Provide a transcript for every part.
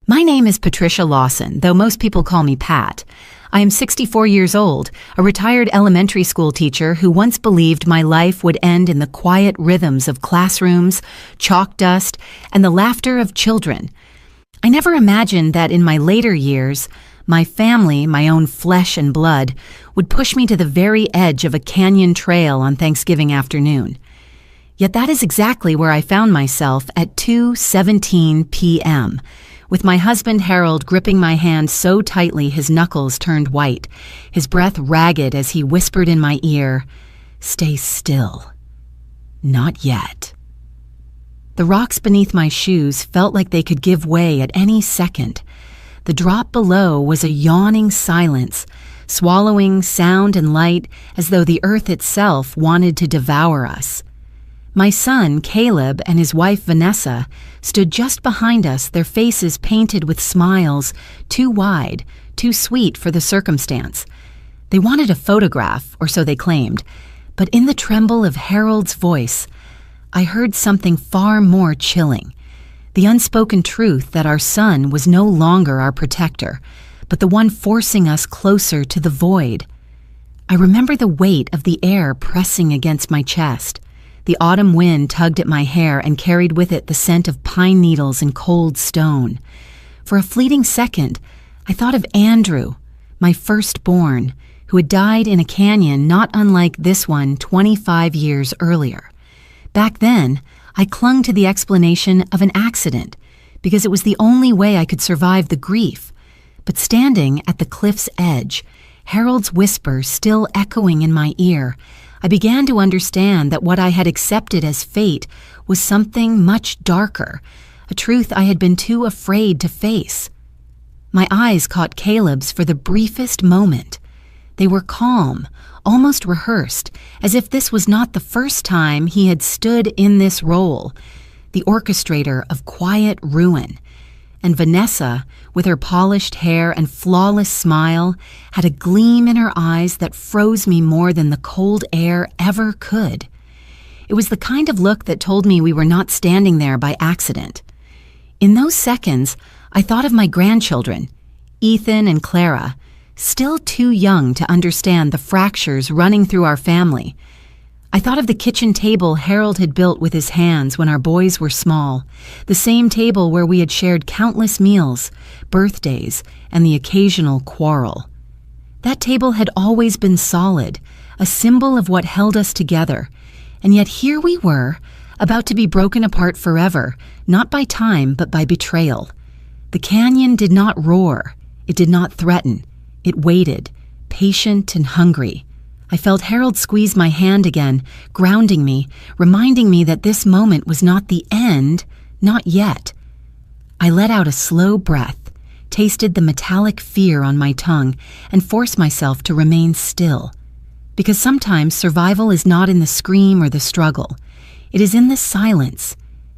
My name is Patricia Lawson, though most people call me Pat. I am 64 years old, a retired elementary school teacher who once believed my life would end in the quiet rhythms of classrooms, chalk dust, and the laughter of children. I never imagined that in my later years, my family, my own flesh and blood, would push me to the very edge of a canyon trail on Thanksgiving afternoon. Yet that is exactly where I found myself at 2:17 p.m., with my husband Harold gripping my hand so tightly his knuckles turned white, his breath ragged as he whispered in my ear, "Stay still. Not yet." The rocks beneath my shoes felt like they could give way at any second. The drop below was a yawning silence, swallowing sound and light as though the earth itself wanted to devour us. My son, Caleb, and his wife, Vanessa, stood just behind us, their faces painted with smiles, too wide, too sweet for the circumstance. They wanted a photograph, or so they claimed, but in the tremble of Harold's voice, I heard something far more chilling, the unspoken truth that our son was no longer our protector, but the one forcing us closer to the void. I remember the weight of the air pressing against my chest. The autumn wind tugged at my hair and carried with it the scent of pine needles and cold stone. For a fleeting second, I thought of Andrew, my firstborn, who had died in a canyon not unlike this one 25 years earlier. Back then, I clung to the explanation of an accident, because it was the only way I could survive the grief. But standing at the cliff's edge, Harold's whisper still echoing in my ear, I began to understand that what I had accepted as fate was something much darker, a truth I had been too afraid to face. My eyes caught Caleb's for the briefest moment. They were calm, almost rehearsed, as if this was not the first time he had stood in this role, the orchestrator of quiet ruin. And Vanessa, with her polished hair and flawless smile, had a gleam in her eyes that froze me more than the cold air ever could. It was the kind of look that told me we were not standing there by accident. In those seconds, I thought of my grandchildren, Ethan and Clara, still too young to understand the fractures running through our family. I thought of the kitchen table Harold had built with his hands when our boys were small, the same table where we had shared countless meals, birthdays, and the occasional quarrel. That table had always been solid, a symbol of what held us together, and yet here we were, about to be broken apart forever, not by time but by betrayal. The canyon did not roar, it did not threaten, it waited, patient and hungry. I felt Harold squeeze my hand again, grounding me, reminding me that this moment was not the end, not yet. I let out a slow breath, tasted the metallic fear on my tongue, and forced myself to remain still. Because sometimes survival is not in the scream or the struggle. It is in the silence,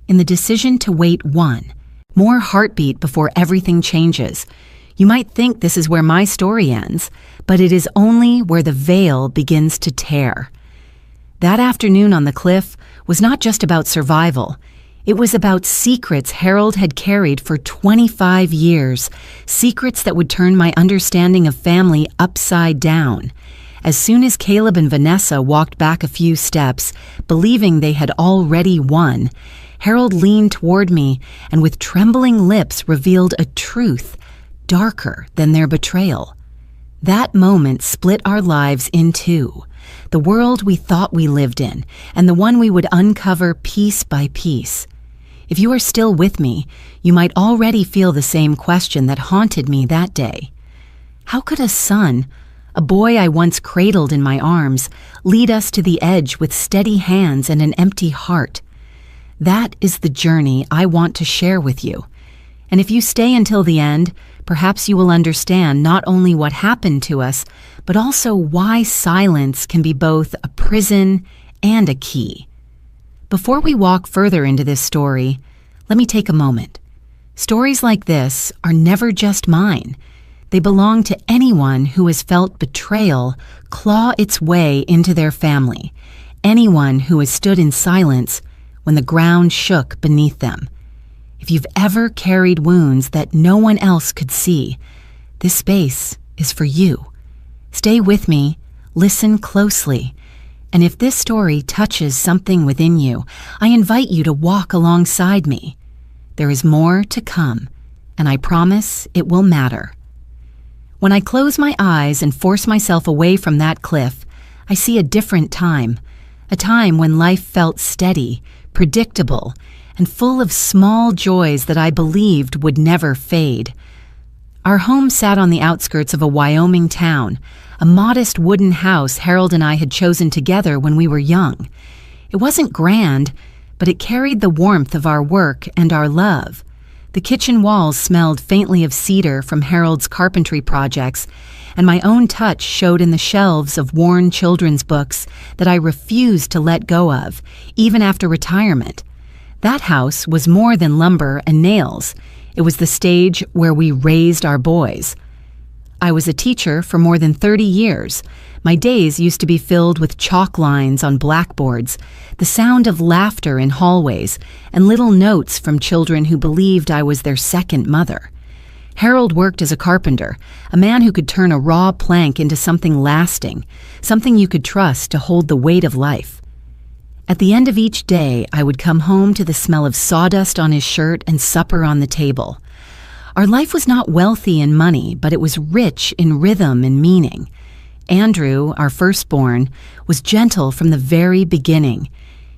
in the decision to wait one, more heartbeat before everything changes. You might think this is where my story ends, but it is only where the veil begins to tear. That afternoon on the cliff was not just about survival. It was about secrets Harold had carried for 25 years, secrets that would turn my understanding of family upside down. As soon as Caleb and Vanessa walked back a few steps, believing they had already won, Harold leaned toward me and with trembling lips revealed a truth darker than their betrayal. That moment split our lives in two, the world we thought we lived in, and the one we would uncover piece by piece. If you are still with me, you might already feel the same question that haunted me that day. How could a son, a boy I once cradled in my arms, lead us to the edge with steady hands and an empty heart? That is the journey I want to share with you. And if you stay until the end, perhaps you will understand not only what happened to us, but also why silence can be both a prison and a key. Before we walk further into this story, let me take a moment. Stories like this are never just mine. They belong to anyone who has felt betrayal claw its way into their family, anyone who has stood in silence when the ground shook beneath them. If if you've ever carried wounds that no one else could see, this space is for you. Stay with me, listen closely, and if this story touches something within you, I invite you to walk alongside me. There is more to come, and I promise it will matter. When I close my eyes and force myself away from that cliff, I see a different time, a time when life felt steady, predictable, and full of small joys that I believed would never fade. Our home sat on the outskirts of a Wyoming town, a modest wooden house Harold and I had chosen together when we were young. It wasn't grand, but it carried the warmth of our work and our love. The kitchen walls smelled faintly of cedar from Harold's carpentry projects, and my own touch showed in the shelves of worn children's books that I refused to let go of, even after retirement. That house was more than lumber and nails. It was the stage where we raised our boys. I was a teacher for more than 30 years. My days used to be filled with chalk lines on blackboards, the sound of laughter in hallways, and little notes from children who believed I was their second mother. Harold worked as a carpenter, a man who could turn a raw plank into something lasting, something you could trust to hold the weight of life. At the end of each day, I would come home to the smell of sawdust on his shirt and supper on the table. Our life was not wealthy in money, but it was rich in rhythm and meaning. Andrew, our firstborn, was gentle from the very beginning.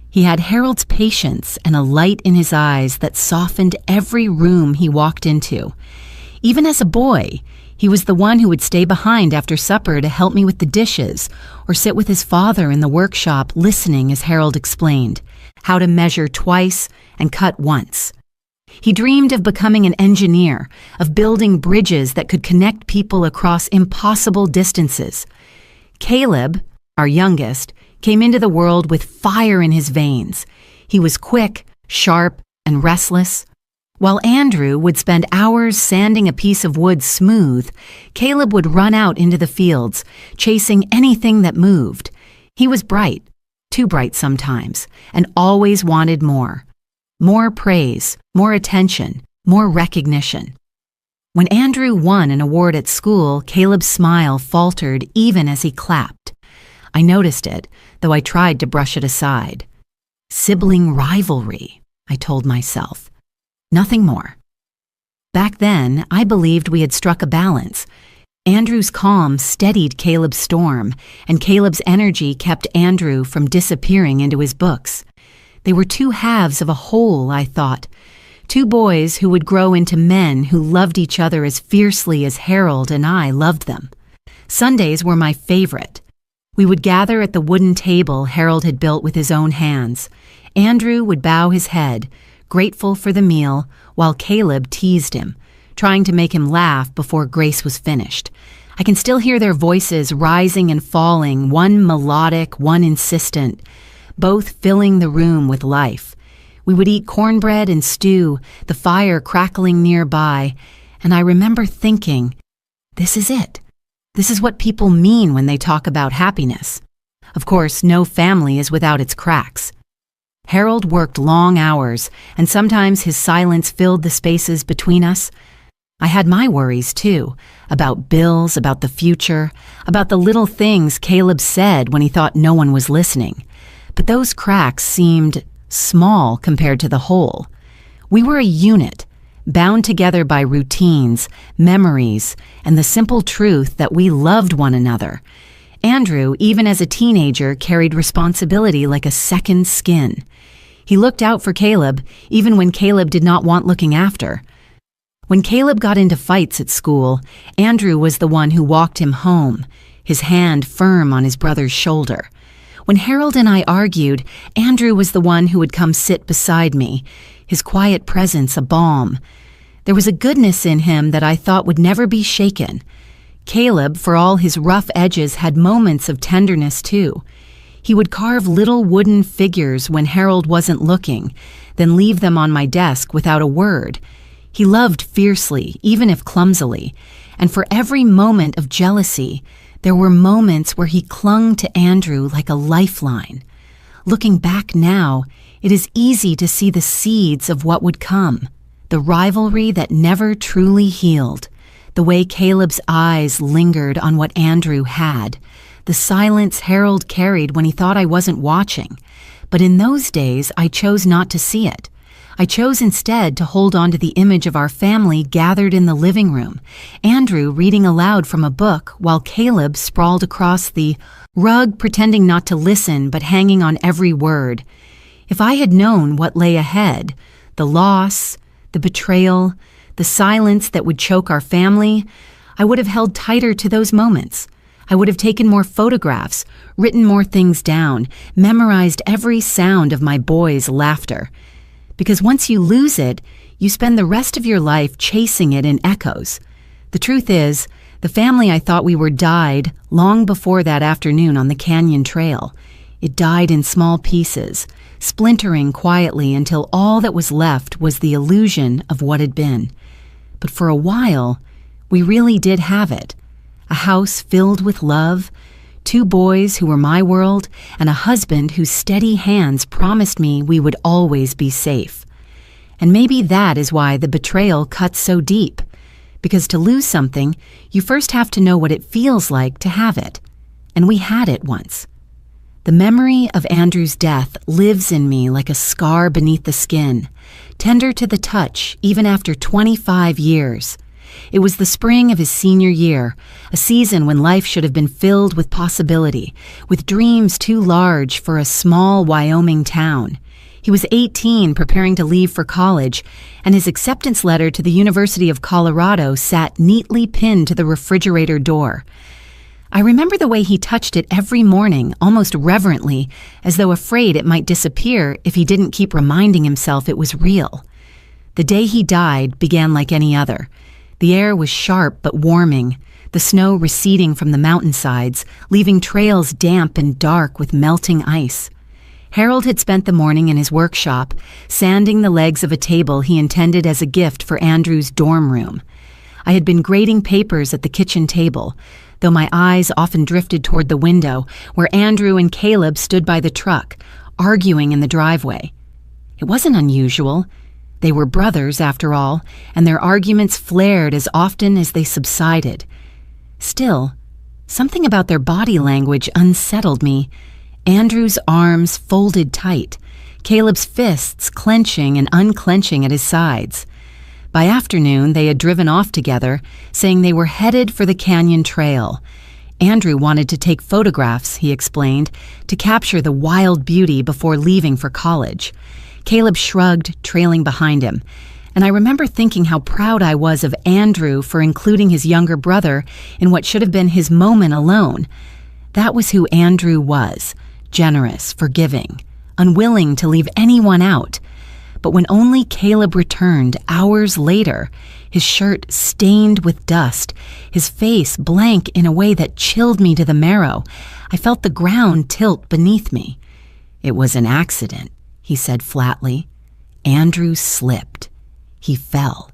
He had Harold's patience and a light in his eyes that softened every room he walked into. Even as a boy, he was the one who would stay behind after supper to help me with the dishes, or sit with his father in the workshop listening as Harold explained how to measure twice and cut once. He dreamed of becoming an engineer, of building bridges that could connect people across impossible distances. Caleb, our youngest, came into the world with fire in his veins. He was quick, sharp, and restless. While Andrew would spend hours sanding a piece of wood smooth, Caleb would run out into the fields, chasing anything that moved. He was bright, too bright sometimes, and always wanted more. More praise, more attention, more recognition. When Andrew won an award at school, Caleb's smile faltered even as he clapped. I noticed it, though I tried to brush it aside. Sibling rivalry, I told myself. Nothing more. Back then, I believed we had struck a balance. Andrew's calm steadied Caleb's storm, and Caleb's energy kept Andrew from disappearing into his books. They were two halves of a whole, I thought. Two boys who would grow into men who loved each other as fiercely as Harold and I loved them. Sundays were my favorite. We would gather at the wooden table Harold had built with his own hands. Andrew would bow his head, grateful for the meal, while Caleb teased him, trying to make him laugh before Grace was finished. I can still hear their voices rising and falling, one melodic, one insistent, both filling the room with life. We would eat cornbread and stew, the fire crackling nearby, and I remember thinking, this is it. This is what people mean when they talk about happiness. Of course, no family is without its cracks. Harold worked long hours, and sometimes his silence filled the spaces between us. I had my worries, too, about bills, about the future, about the little things Caleb said when he thought no one was listening. But those cracks seemed small compared to the whole. We were a unit, bound together by routines, memories, and the simple truth that we loved one another. Andrew, even as a teenager, carried responsibility like a second skin. He looked out for Caleb, even when Caleb did not want looking after. When Caleb got into fights at school, Andrew was the one who walked him home, his hand firm on his brother's shoulder. When Harold and I argued, Andrew was the one who would come sit beside me, his quiet presence a balm. There was a goodness in him that I thought would never be shaken. Caleb, for all his rough edges, had moments of tenderness too. He would carve little wooden figures when Harold wasn't looking, then leave them on my desk without a word. He loved fiercely, even if clumsily, and for every moment of jealousy, there were moments where he clung to Andrew like a lifeline. Looking back now, it is easy to see the seeds of what would come. the rivalry that never truly healed, the way Caleb's eyes lingered on what Andrew had, the silence Harold carried when he thought I wasn't watching. But in those days, I chose not to see it. I chose instead to hold on to the image of our family gathered in the living room, Andrew reading aloud from a book while Caleb sprawled across the rug pretending not to listen but hanging on every word. If I had known what lay ahead, the loss, the betrayal, the silence that would choke our family, I would have held tighter to those moments. I would have taken more photographs, written more things down, memorized every sound of my boys' laughter. Because once you lose it, you spend the rest of your life chasing it in echoes. The truth is, the family I thought we were died long before that afternoon on the canyon trail. It died in small pieces, splintering quietly until all that was left was the illusion of what had been. But for a while, we really did have it. A house filled with love, 2 boys who were my world, and a husband whose steady hands promised me we would always be safe. And maybe that is why the betrayal cuts so deep. Because to lose something, you first have to know what it feels like to have it. And we had it once. The memory of Andrew's death lives in me like a scar beneath the skin, tender to the touch even after 25 years. It was the spring of his senior year, a season when life should have been filled with possibility, with dreams too large for a small Wyoming town. He was 18, preparing to leave for college, and his acceptance letter to the University of Colorado sat neatly pinned to the refrigerator door. I remember the way he touched it every morning, almost reverently, as though afraid it might disappear if he didn't keep reminding himself it was real. The day he died began like any other. The air was sharp but warming, the snow receding from the mountainsides, leaving trails damp and dark with melting ice. Harold had spent the morning in his workshop, sanding the legs of a table he intended as a gift for Andrew's dorm room. I had been grading papers at the kitchen table, though my eyes often drifted toward the window where Andrew and Caleb stood by the truck, arguing in the driveway. It wasn't unusual. They were brothers, after all, and their arguments flared as often as they subsided. Still, something about their body language unsettled me. Andrew's arms folded tight, Caleb's fists clenching and unclenching at his sides. By afternoon, they had driven off together, saying they were headed for the canyon trail. Andrew wanted to take photographs, he explained, to capture the wild beauty before leaving for college. Caleb shrugged, trailing behind him, and I remember thinking how proud I was of Andrew for including his younger brother in what should have been his moment alone. That was who Andrew was, generous, forgiving, unwilling to leave anyone out. But when only Caleb returned hours later, his shirt stained with dust, his face blank in a way that chilled me to the marrow, I felt the ground tilt beneath me. It was an accident, he said flatly. Andrew slipped. He fell.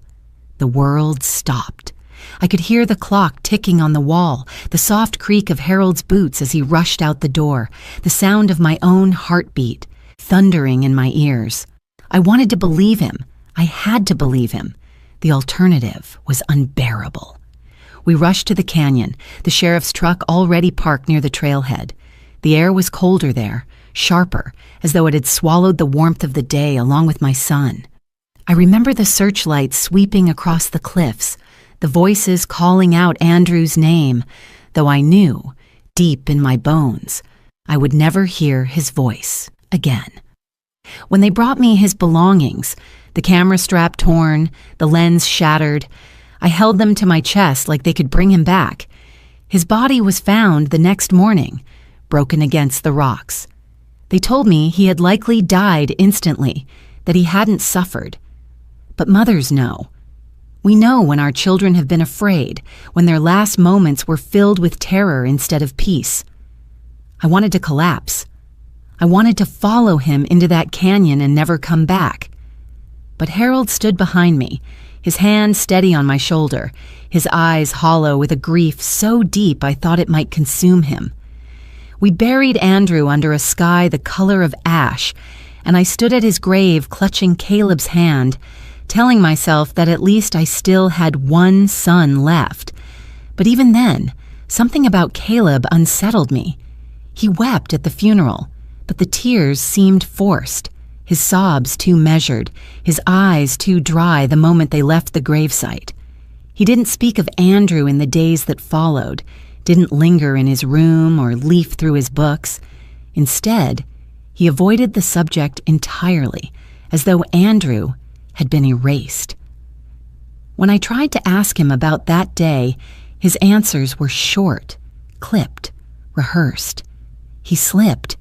The world stopped. I could hear the clock ticking on the wall, the soft creak of Harold's boots as he rushed out the door, the sound of my own heartbeat, thundering in my ears. I wanted to believe him. I had to believe him. The alternative was unbearable. We rushed to the canyon, the sheriff's truck already parked near the trailhead. The air was colder there, sharper, as though it had swallowed the warmth of the day along with my son. I remember the searchlights sweeping across the cliffs, the voices calling out Andrew's name, though I knew, deep in my bones, I would never hear his voice again. When they brought me his belongings, the camera strap torn, the lens shattered, I held them to my chest like they could bring him back. His body was found the next morning, broken against the rocks. They told me he had likely died instantly, that he hadn't suffered. But mothers know. We know when our children have been afraid, when their last moments were filled with terror instead of peace. I wanted to collapse. I wanted to follow him into that canyon and never come back. But Harold stood behind me, his hand steady on my shoulder, his eyes hollow with a grief so deep I thought it might consume him. We buried Andrew under a sky the color of ash, and I stood at his grave clutching Caleb's hand, telling myself that at least I still had one son left. But even then, something about Caleb unsettled me. He wept at the funeral, but the tears seemed forced, his sobs too measured, his eyes too dry the moment they left the gravesite. He didn't speak of Andrew in the days that followed, didn't linger in his room or leaf through his books. Instead, he avoided the subject entirely, as though Andrew had been erased. When I tried to ask him about that day, his answers were short, clipped, rehearsed. He slipped.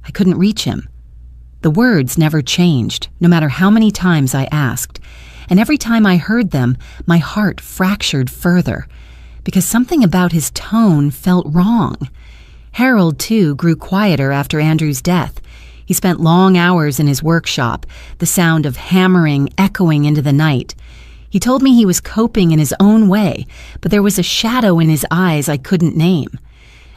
I couldn't reach him. The words never changed, no matter how many times I asked, and every time I heard them, my heart fractured further, because something about his tone felt wrong. Harold, too, grew quieter after Andrew's death. He spent long hours in his workshop, the sound of hammering echoing into the night. He told me he was coping in his own way, but there was a shadow in his eyes I couldn't name.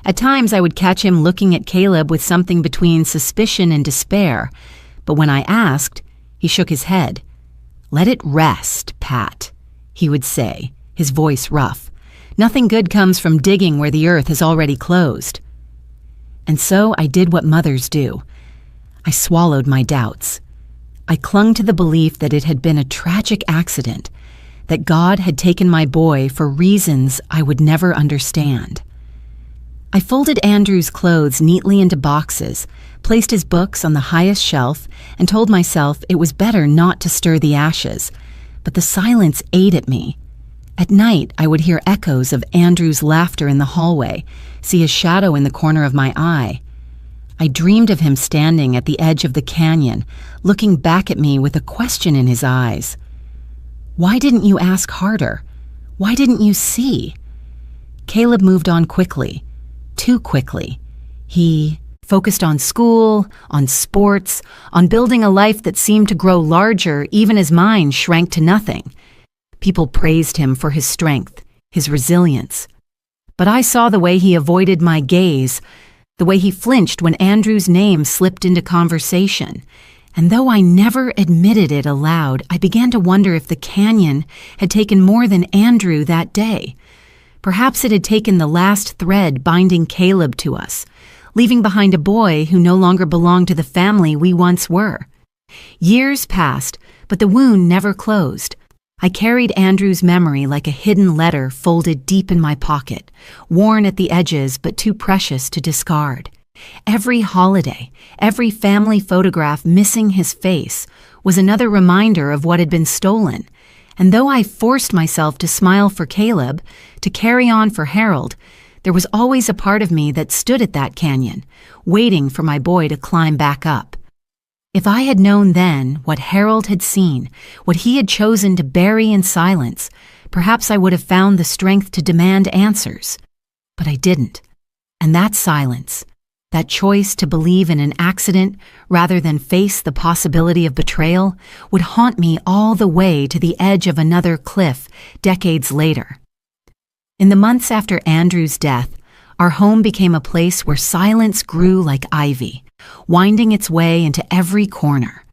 At times I would catch him looking at Caleb with something between suspicion and despair, but when I asked, he shook his head. "Let it rest, Pat," he would say, his voice rough. "Nothing good comes from digging where the earth has already closed." And so I did what mothers do. I swallowed my doubts. I clung to the belief that it had been a tragic accident, that God had taken my boy for reasons I would never understand. I folded Andrew's clothes neatly into boxes, placed his books on the highest shelf, and told myself it was better not to stir the ashes. But the silence ate at me. At night, I would hear echoes of Andrew's laughter in the hallway, see a shadow in the corner of my eye. I dreamed of him standing at the edge of the canyon, looking back at me with a question in his eyes. Why didn't you ask harder? Why didn't you see? Caleb moved on quickly, too quickly. He focused on school, on sports, on building a life that seemed to grow larger even as mine shrank to nothing. People praised him for his strength, his resilience. But I saw the way he avoided my gaze, the way he flinched when Andrew's name slipped into conversation. And though I never admitted it aloud, I began to wonder if the canyon had taken more than Andrew that day. Perhaps it had taken the last thread binding Caleb to us, leaving behind a boy who no longer belonged to the family we once were. Years passed, but the wound never closed. I carried Andrew's memory like a hidden letter folded deep in my pocket, worn at the edges but too precious to discard. Every holiday, every family photograph missing his face was another reminder of what had been stolen. And though I forced myself to smile for Caleb, to carry on for Harold, there was always a part of me that stood at that canyon, waiting for my boy to climb back up. If I had known then what Harold had seen, what he had chosen to bury in silence, perhaps I would have found the strength to demand answers. But I didn't. And that silence, that choice to believe in an accident rather than face the possibility of betrayal, would haunt me all the way to the edge of another cliff decades later. In the months after Andrew's death, our home became a place where silence grew like ivy, winding its way into every corner.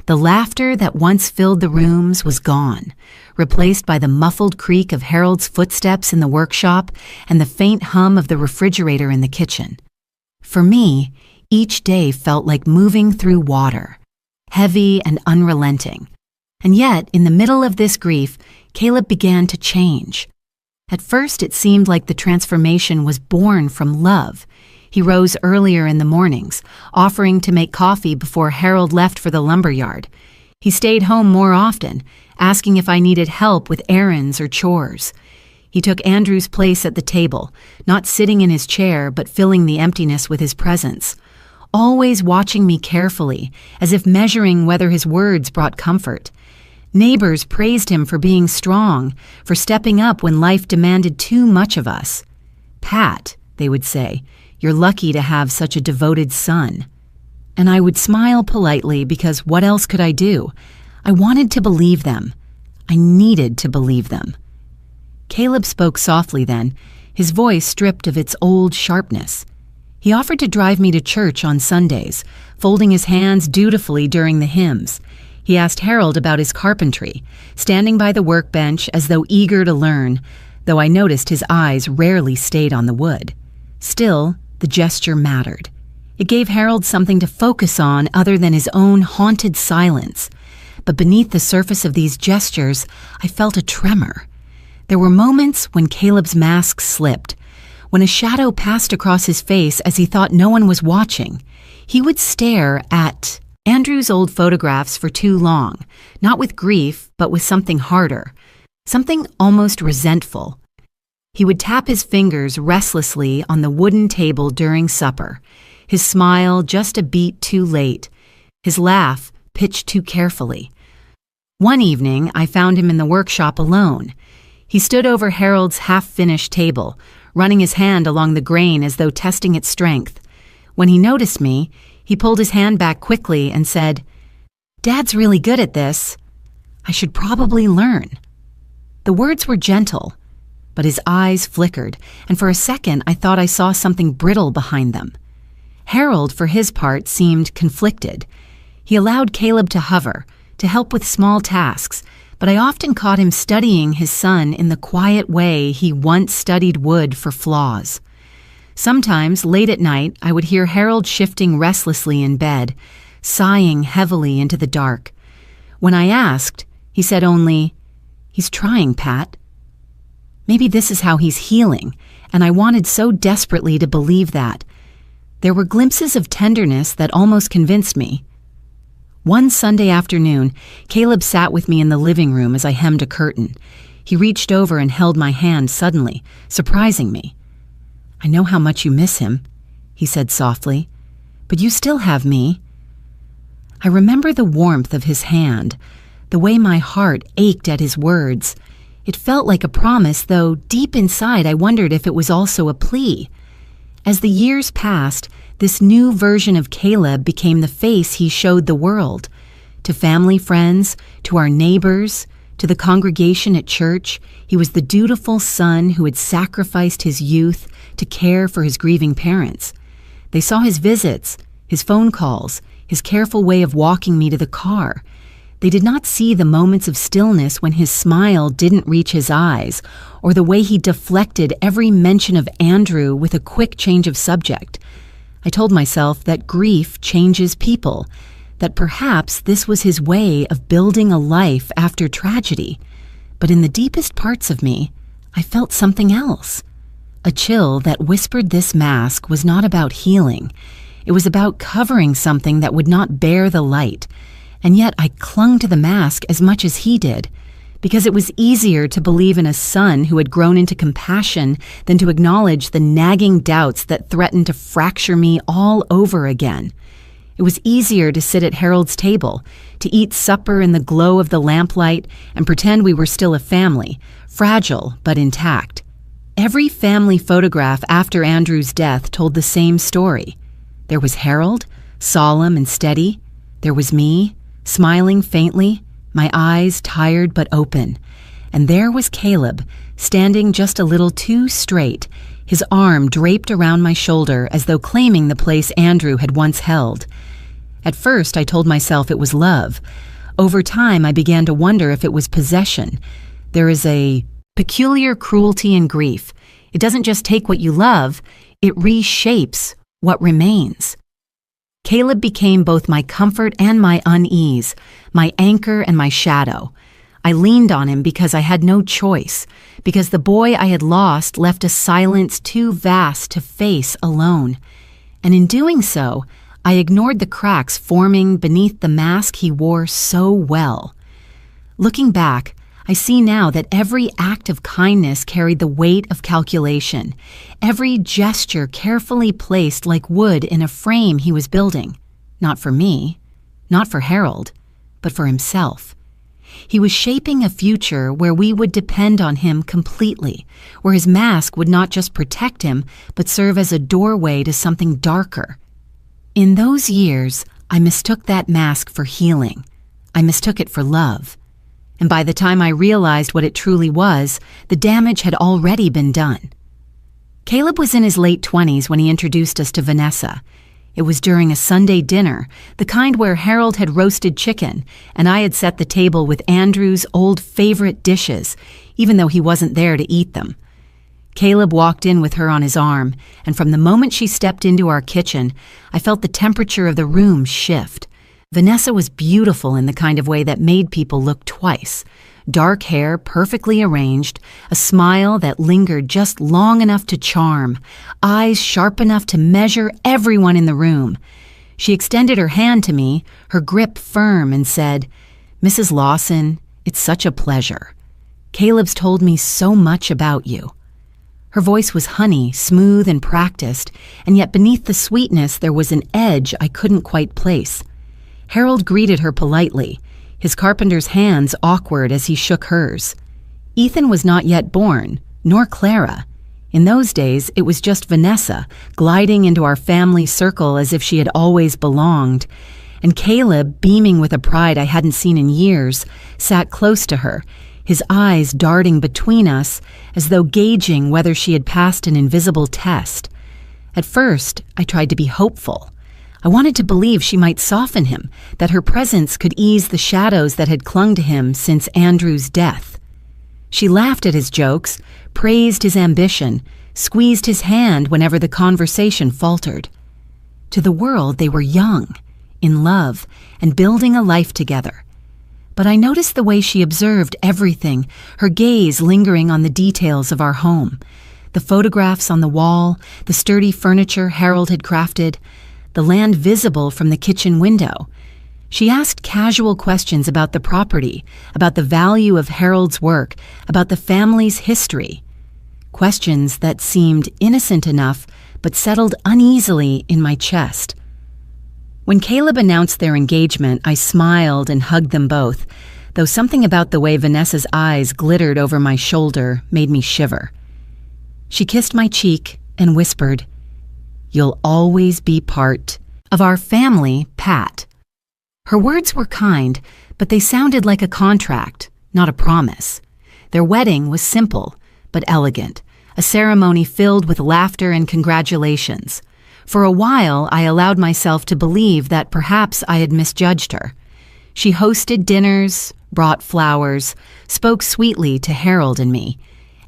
The laughter that once filled the rooms was gone, replaced by the muffled creak of Harold's footsteps in the workshop and the faint hum of the refrigerator in the kitchen. For me, each day felt like moving through water, heavy and unrelenting. And yet, in the middle of this grief, Caleb began to change. At first, it seemed like the transformation was born from love. He rose earlier in the mornings, offering to make coffee before Harold left for the lumberyard. He stayed home more often, asking if I needed help with errands or chores. He took Andrew's place at the table, not sitting in his chair, but filling the emptiness with his presence, always watching me carefully, as if measuring whether his words brought comfort. Neighbors praised him for being strong, for stepping up when life demanded too much of us. "Pat," they would say, "you're lucky to have such a devoted son." And I would smile politely because what else could I do? I wanted to believe them. I needed to believe them. Caleb spoke softly then, his voice stripped of its old sharpness. He offered to drive me to church on Sundays, folding his hands dutifully during the hymns. He asked Harold about his carpentry, standing by the workbench as though eager to learn, though I noticed his eyes rarely stayed on the wood. Still, the gesture mattered. It gave Harold something to focus on other than his own haunted silence. But beneath the surface of these gestures, I felt a tremor. There were moments when Caleb's mask slipped, when a shadow passed across his face as he thought no one was watching. He would stare at Andrew's old photographs for too long, not with grief, but with something harder, something almost resentful. He would tap his fingers restlessly on the wooden table during supper, his smile just a beat too late, his laugh pitched too carefully. One evening, I found him in the workshop alone. He stood over Harold's half-finished table, running his hand along the grain as though testing its strength. When he noticed me, he pulled his hand back quickly and said, "Dad's really good at this. I should probably learn." The words were gentle, but his eyes flickered, and for a second I thought I saw something brittle behind them. Harold, for his part, seemed conflicted. He allowed Caleb to hover, to help with small tasks, but I often caught him studying his son in the quiet way he once studied wood for flaws. Sometimes, late at night, I would hear Harold shifting restlessly in bed, sighing heavily into the dark. When I asked, he said only, "He's trying, Pat." Maybe this is how he's healing, and I wanted so desperately to believe that. There were glimpses of tenderness that almost convinced me. One Sunday afternoon, Caleb sat with me in the living room as I hemmed a curtain. He reached over and held my hand suddenly, surprising me. "I know how much you miss him," he said softly, "but you still have me." I remember the warmth of his hand, the way my heart ached at his words. It felt like a promise, though deep inside I wondered if it was also a plea. As the years passed, this new version of Caleb became the face he showed the world. To family friends, to our neighbors, to the congregation at church, he was the dutiful son who had sacrificed his youth to care for his grieving parents. They saw his visits, his phone calls, his careful way of walking me to the car. They did not see the moments of stillness when his smile didn't reach his eyes, or the way he deflected every mention of Andrew with a quick change of subject. I told myself that grief changes people, that perhaps this was his way of building a life after tragedy. But in the deepest parts of me, I felt something else. A chill that whispered this mask was not about healing. It was about covering something that would not bear the light. And yet I clung to the mask as much as he did, because it was easier to believe in a son who had grown into compassion than to acknowledge the nagging doubts that threatened to fracture me all over again. It was easier to sit at Harold's table, to eat supper in the glow of the lamplight and pretend we were still a family, fragile but intact. Every family photograph after Andrew's death told the same story. There was Harold, solemn and steady. There was me, smiling faintly, my eyes tired but open. And there was Caleb, standing just a little too straight, his arm draped around my shoulder as though claiming the place Andrew had once held. At first, I told myself it was love. Over time, I began to wonder if it was possession. There is a peculiar cruelty in grief. It doesn't just take what you love, it reshapes what remains. Caleb became both my comfort and my unease, my anchor and my shadow. I leaned on him because I had no choice, because the boy I had lost left a silence too vast to face alone. And in doing so, I ignored the cracks forming beneath the mask he wore so well. Looking back, I see now that every act of kindness carried the weight of calculation, every gesture carefully placed like wood in a frame he was building, not for me, not for Harold, but for himself. He was shaping a future where we would depend on him completely, where his mask would not just protect him, but serve as a doorway to something darker. In those years, I mistook that mask for healing. I mistook it for love. And by the time I realized what it truly was, the damage had already been done. Caleb was in his late 20s when he introduced us to Vanessa. It was during a Sunday dinner, the kind where Harold had roasted chicken, and I had set the table with Andrew's old favorite dishes, even though he wasn't there to eat them. Caleb walked in with her on his arm, and from the moment she stepped into our kitchen, I felt the temperature of the room shift. Vanessa was beautiful in the kind of way that made people look twice. Dark hair perfectly arranged, a smile that lingered just long enough to charm, eyes sharp enough to measure everyone in the room. She extended her hand to me, her grip firm, and said, "Mrs. Lawson, it's such a pleasure. Caleb's told me so much about you." Her voice was honey, smooth and practiced, and yet beneath the sweetness there was an edge I couldn't quite place. Harold greeted her politely, his carpenter's hands awkward as he shook hers. Ethan was not yet born, nor Clara. In those days, it was just Vanessa, gliding into our family circle as if she had always belonged, and Caleb, beaming with a pride I hadn't seen in years, sat close to her, his eyes darting between us as though gauging whether she had passed an invisible test. At first, I tried to be hopeful. I wanted to believe she might soften him, that her presence could ease the shadows that had clung to him since Andrew's death. She laughed at his jokes, praised his ambition, squeezed his hand whenever the conversation faltered. To the world, they were young, in love, and building a life together. But I noticed the way she observed everything, her gaze lingering on the details of our home. The photographs on the wall, the sturdy furniture Harold had crafted, the land visible from the kitchen window. She asked casual questions about the property, about the value of Harold's work, about the family's history. Questions that seemed innocent enough, but settled uneasily in my chest. When Caleb announced their engagement, I smiled and hugged them both, though something about the way Vanessa's eyes glittered over my shoulder made me shiver. She kissed my cheek and whispered, "You'll always be part of our family, Pat." Her words were kind, but they sounded like a contract, not a promise. Their wedding was simple, but elegant, a ceremony filled with laughter and congratulations. For a while, I allowed myself to believe that perhaps I had misjudged her. She hosted dinners, brought flowers, spoke sweetly to Harold and me,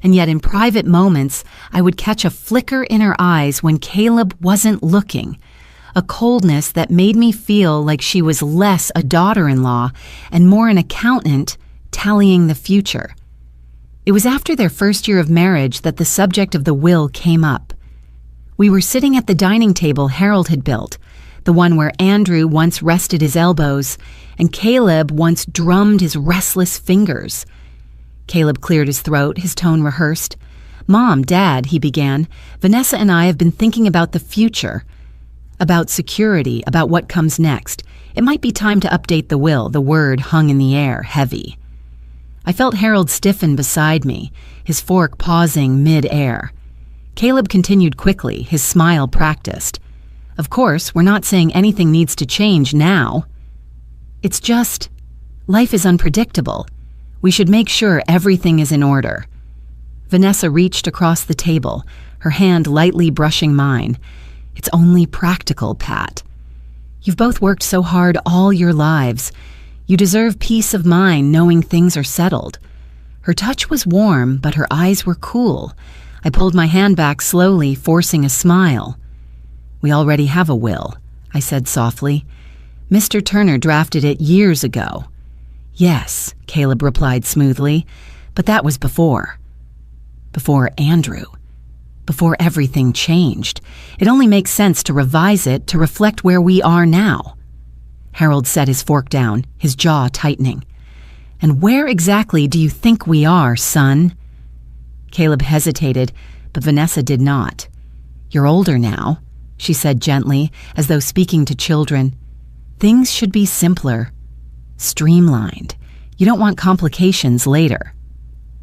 and yet in private moments, I would catch a flicker in her eyes when Caleb wasn't looking, a coldness that made me feel like she was less a daughter-in-law and more an accountant tallying the future. It was after their first year of marriage that the subject of the will came up. We were sitting at the dining table Harold had built, the one where Andrew once rested his elbows and Caleb once drummed his restless fingers. Caleb cleared his throat, his tone rehearsed. "Mom, Dad," he began, "Vanessa and I have been thinking about the future, about security, about what comes next. It might be time to update the will." The word hung in the air, heavy. I felt Harold stiffen beside me, his fork pausing mid-air. Caleb continued quickly, his smile practiced. "Of course, we're not saying anything needs to change now. It's just, life is unpredictable. We should make sure everything is in order." Vanessa reached across the table, her hand lightly brushing mine. "It's only practical, Pat. You've both worked so hard all your lives. You deserve peace of mind knowing things are settled." Her touch was warm, but her eyes were cool. I pulled my hand back slowly, forcing a smile. "We already have a will," I said softly. "Mr. Turner drafted it years ago." "Yes," Caleb replied smoothly, "but that was before Andrew. Before everything changed. It only makes sense to revise it to reflect where we are now." Harold set his fork down, his jaw tightening. "And where exactly do you think we are, son?" Caleb hesitated, but Vanessa did not. "You're older now," she said gently, as though speaking to children. "Things should be simpler. Streamlined. You don't want complications later."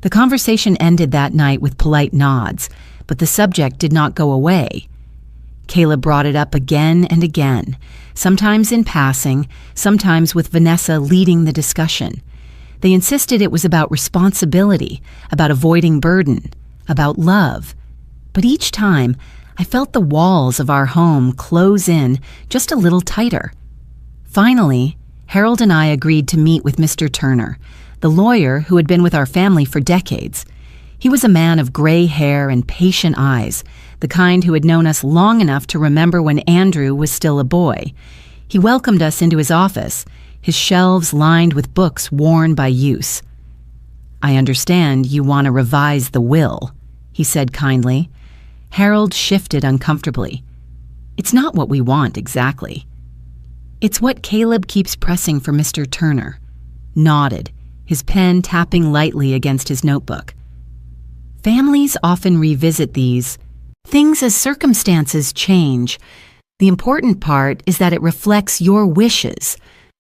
The conversation ended that night with polite nods, but the subject did not go away. Caleb brought it up again and again, sometimes in passing, sometimes with Vanessa leading the discussion. They insisted it was about responsibility, about avoiding burden, about love. But each time, I felt the walls of our home close in just a little tighter. Finally, Harold and I agreed to meet with Mr. Turner, the lawyer who had been with our family for decades. He was a man of gray hair and patient eyes, the kind who had known us long enough to remember when Andrew was still a boy. He welcomed us into his office, his shelves lined with books worn by use. "I understand you want to revise the will," he said kindly. Harold shifted uncomfortably. "It's not what we want exactly." "It's what Caleb keeps pressing for Mr. Turner," nodded, his pen tapping lightly against his notebook. "Families often revisit these things as circumstances change. The important part is that it reflects your wishes,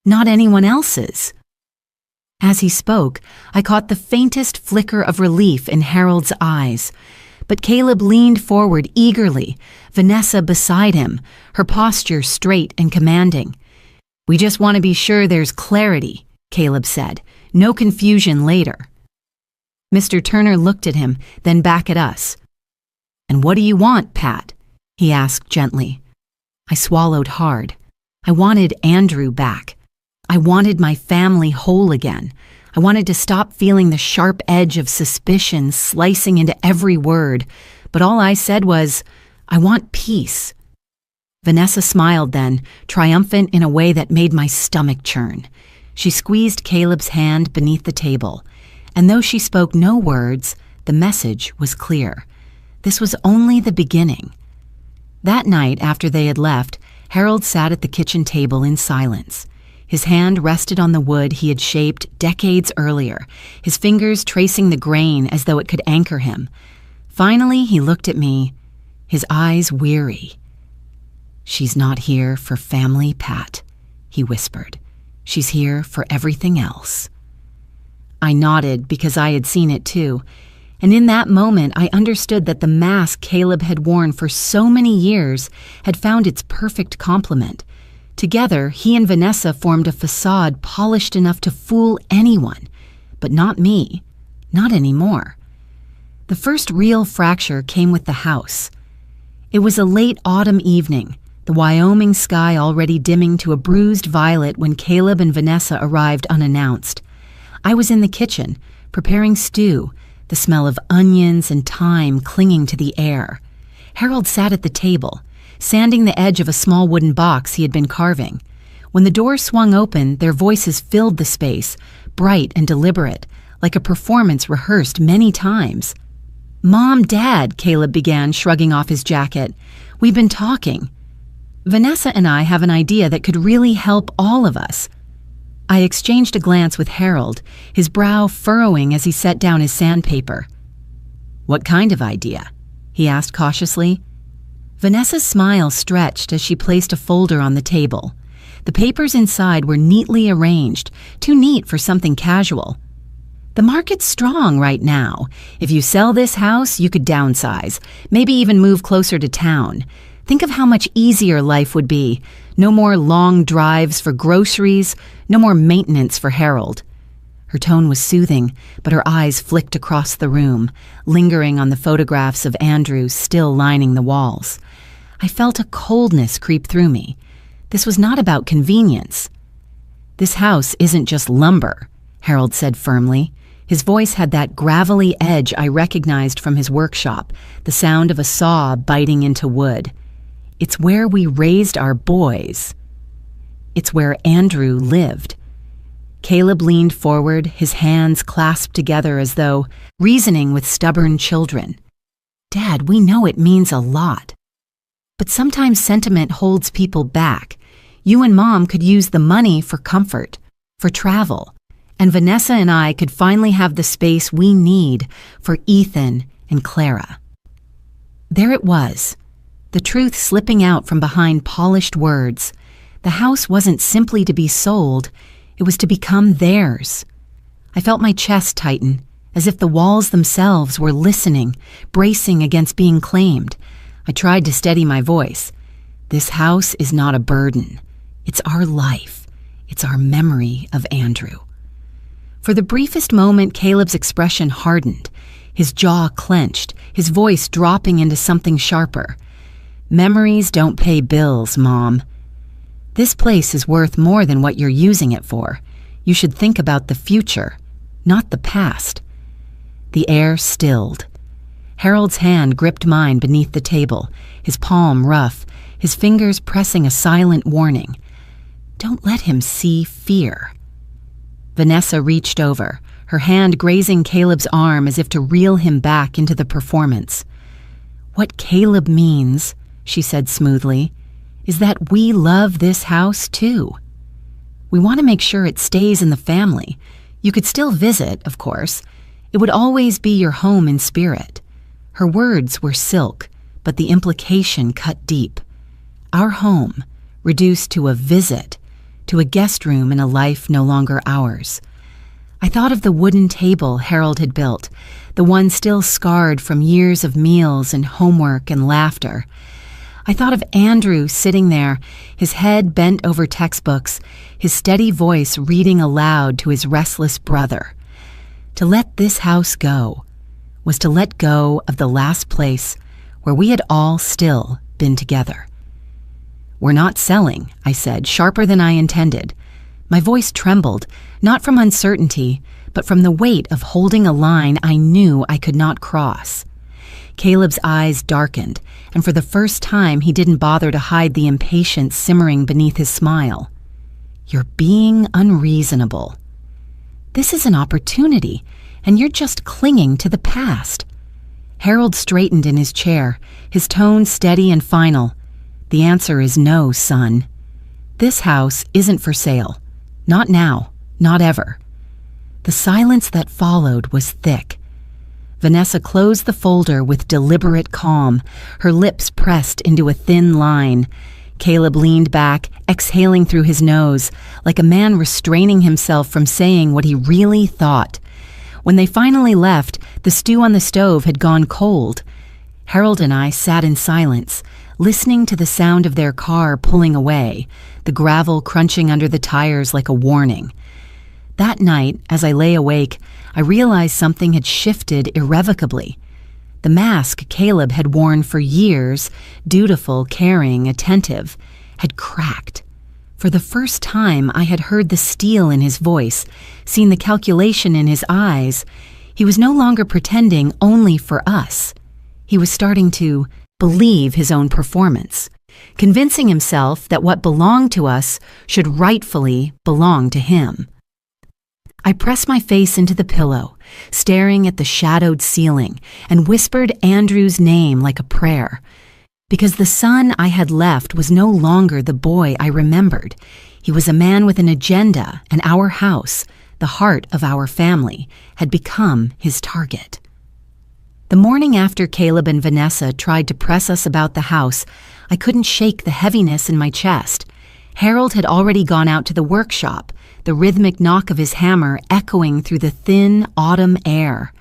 not anyone else's." As he spoke, I caught the faintest flicker of relief in Harold's eyes. But Caleb leaned forward eagerly, Vanessa beside him, her posture straight and commanding. "We just want to be sure there's clarity," Caleb said. "No confusion later." Mr. Turner looked at him, then back at us. "And what do you want, Pat?" he asked gently. I swallowed hard. I wanted Andrew back. I wanted my family whole again. I wanted to stop feeling the sharp edge of suspicion slicing into every word, but all I said was, "I want peace." Vanessa smiled then, triumphant in a way that made my stomach churn. She squeezed Caleb's hand beneath the table, and though she spoke no words, the message was clear. This was only the beginning. That night, after they had left, Harold sat at the kitchen table in silence. His hand rested on the wood he had shaped decades earlier, his fingers tracing the grain as though it could anchor him. Finally, he looked at me, his eyes weary. "She's not here for family, Pat," he whispered. "She's here for everything else." I nodded because I had seen it too, and in that moment I understood that the mask Caleb had worn for so many years had found its perfect complement. Together, he and Vanessa formed a facade polished enough to fool anyone, but not me, not anymore. The first real fracture came with the house. It was a late autumn evening, the Wyoming sky already dimming to a bruised violet when Caleb and Vanessa arrived unannounced. I was in the kitchen, preparing stew, the smell of onions and thyme clinging to the air. Harold sat at the table, sanding the edge of a small wooden box he had been carving. When the door swung open, their voices filled the space, bright and deliberate, like a performance rehearsed many times. "Mom, Dad," Caleb began, shrugging off his jacket. "We've been talking. Vanessa and I have an idea that could really help all of us." I exchanged a glance with Harold, his brow furrowing as he set down his sandpaper. "What kind of idea?" he asked cautiously. Vanessa's smile stretched as she placed a folder on the table. The papers inside were neatly arranged, too neat for something casual. "The market's strong right now. If you sell this house, you could downsize, maybe even move closer to town. Think of how much easier life would be. No more long drives for groceries, no more maintenance for Harold." Her tone was soothing, but her eyes flicked across the room, lingering on the photographs of Andrew still lining the walls. I felt a coldness creep through me. This was not about convenience. "This house isn't just lumber," Harold said firmly. His voice had that gravelly edge I recognized from his workshop, the sound of a saw biting into wood. "It's where we raised our boys. It's where Andrew lived." Caleb leaned forward, his hands clasped together as though reasoning with stubborn children. "Dad, we know it means a lot. But sometimes sentiment holds people back. You and Mom could use the money for comfort, for travel, and Vanessa and I could finally have the space we need for Ethan and Clara." There it was, the truth slipping out from behind polished words. The house wasn't simply to be sold, it was to become theirs. I felt my chest tighten, as if the walls themselves were listening, bracing against being claimed. I tried to steady my voice. "This house is not a burden. It's our life. It's our memory of Andrew." For the briefest moment, Caleb's expression hardened, his jaw clenched, his voice dropping into something sharper. Memories don't pay bills, Mom. This place is worth more than what you're using it for. You should think about the future, not the past. The air stilled. Harold's hand gripped mine beneath the table, his palm rough, his fingers pressing a silent warning. Don't let him see fear. Vanessa reached over, her hand grazing Caleb's arm as if to reel him back into the performance. What Caleb means, she said smoothly, is that we love this house too. We want to make sure it stays in the family. You could still visit, of course. It would always be your home in spirit. Her words were silk, but the implication cut deep. Our home, reduced to a visit, to a guest room in a life no longer ours. I thought of the wooden table Harold had built, the one still scarred from years of meals and homework and laughter. I thought of Andrew sitting there, his head bent over textbooks, his steady voice reading aloud to his restless brother. To let this house go was to let go of the last place where we had all still been together. We're not selling, I said, sharper than I intended. My voice trembled, not from uncertainty, but from the weight of holding a line I knew I could not cross. Caleb's eyes darkened, and for the first time he didn't bother to hide the impatience simmering beneath his smile. You're being unreasonable. This is an opportunity, and you're just clinging to the past. Harold straightened in his chair, his tone steady and final. The answer is no, son. This house isn't for sale. Not now, not ever. The silence that followed was thick. Vanessa closed the folder with deliberate calm, her lips pressed into a thin line. Caleb leaned back, exhaling through his nose, like a man restraining himself from saying what he really thought. When they finally left, the stew on the stove had gone cold. Harold and I sat in silence, listening to the sound of their car pulling away, the gravel crunching under the tires like a warning. That night, as I lay awake, I realized something had shifted irrevocably. The mask Caleb had worn for years, dutiful, caring, attentive, had cracked. For the first time, I had heard the steel in his voice, seen the calculation in his eyes. He was no longer pretending only for us. He was starting to believe his own performance, convincing himself that what belonged to us should rightfully belong to him. I pressed my face into the pillow, staring at the shadowed ceiling, and whispered Andrew's name like a prayer. Because the son I had left was no longer the boy I remembered. He was a man with an agenda, and our house, the heart of our family, had become his target. The morning after Caleb and Vanessa tried to press us about the house, I couldn't shake the heaviness in my chest. Harold had already gone out to the workshop, the rhythmic knock of his hammer echoing through the thin autumn air.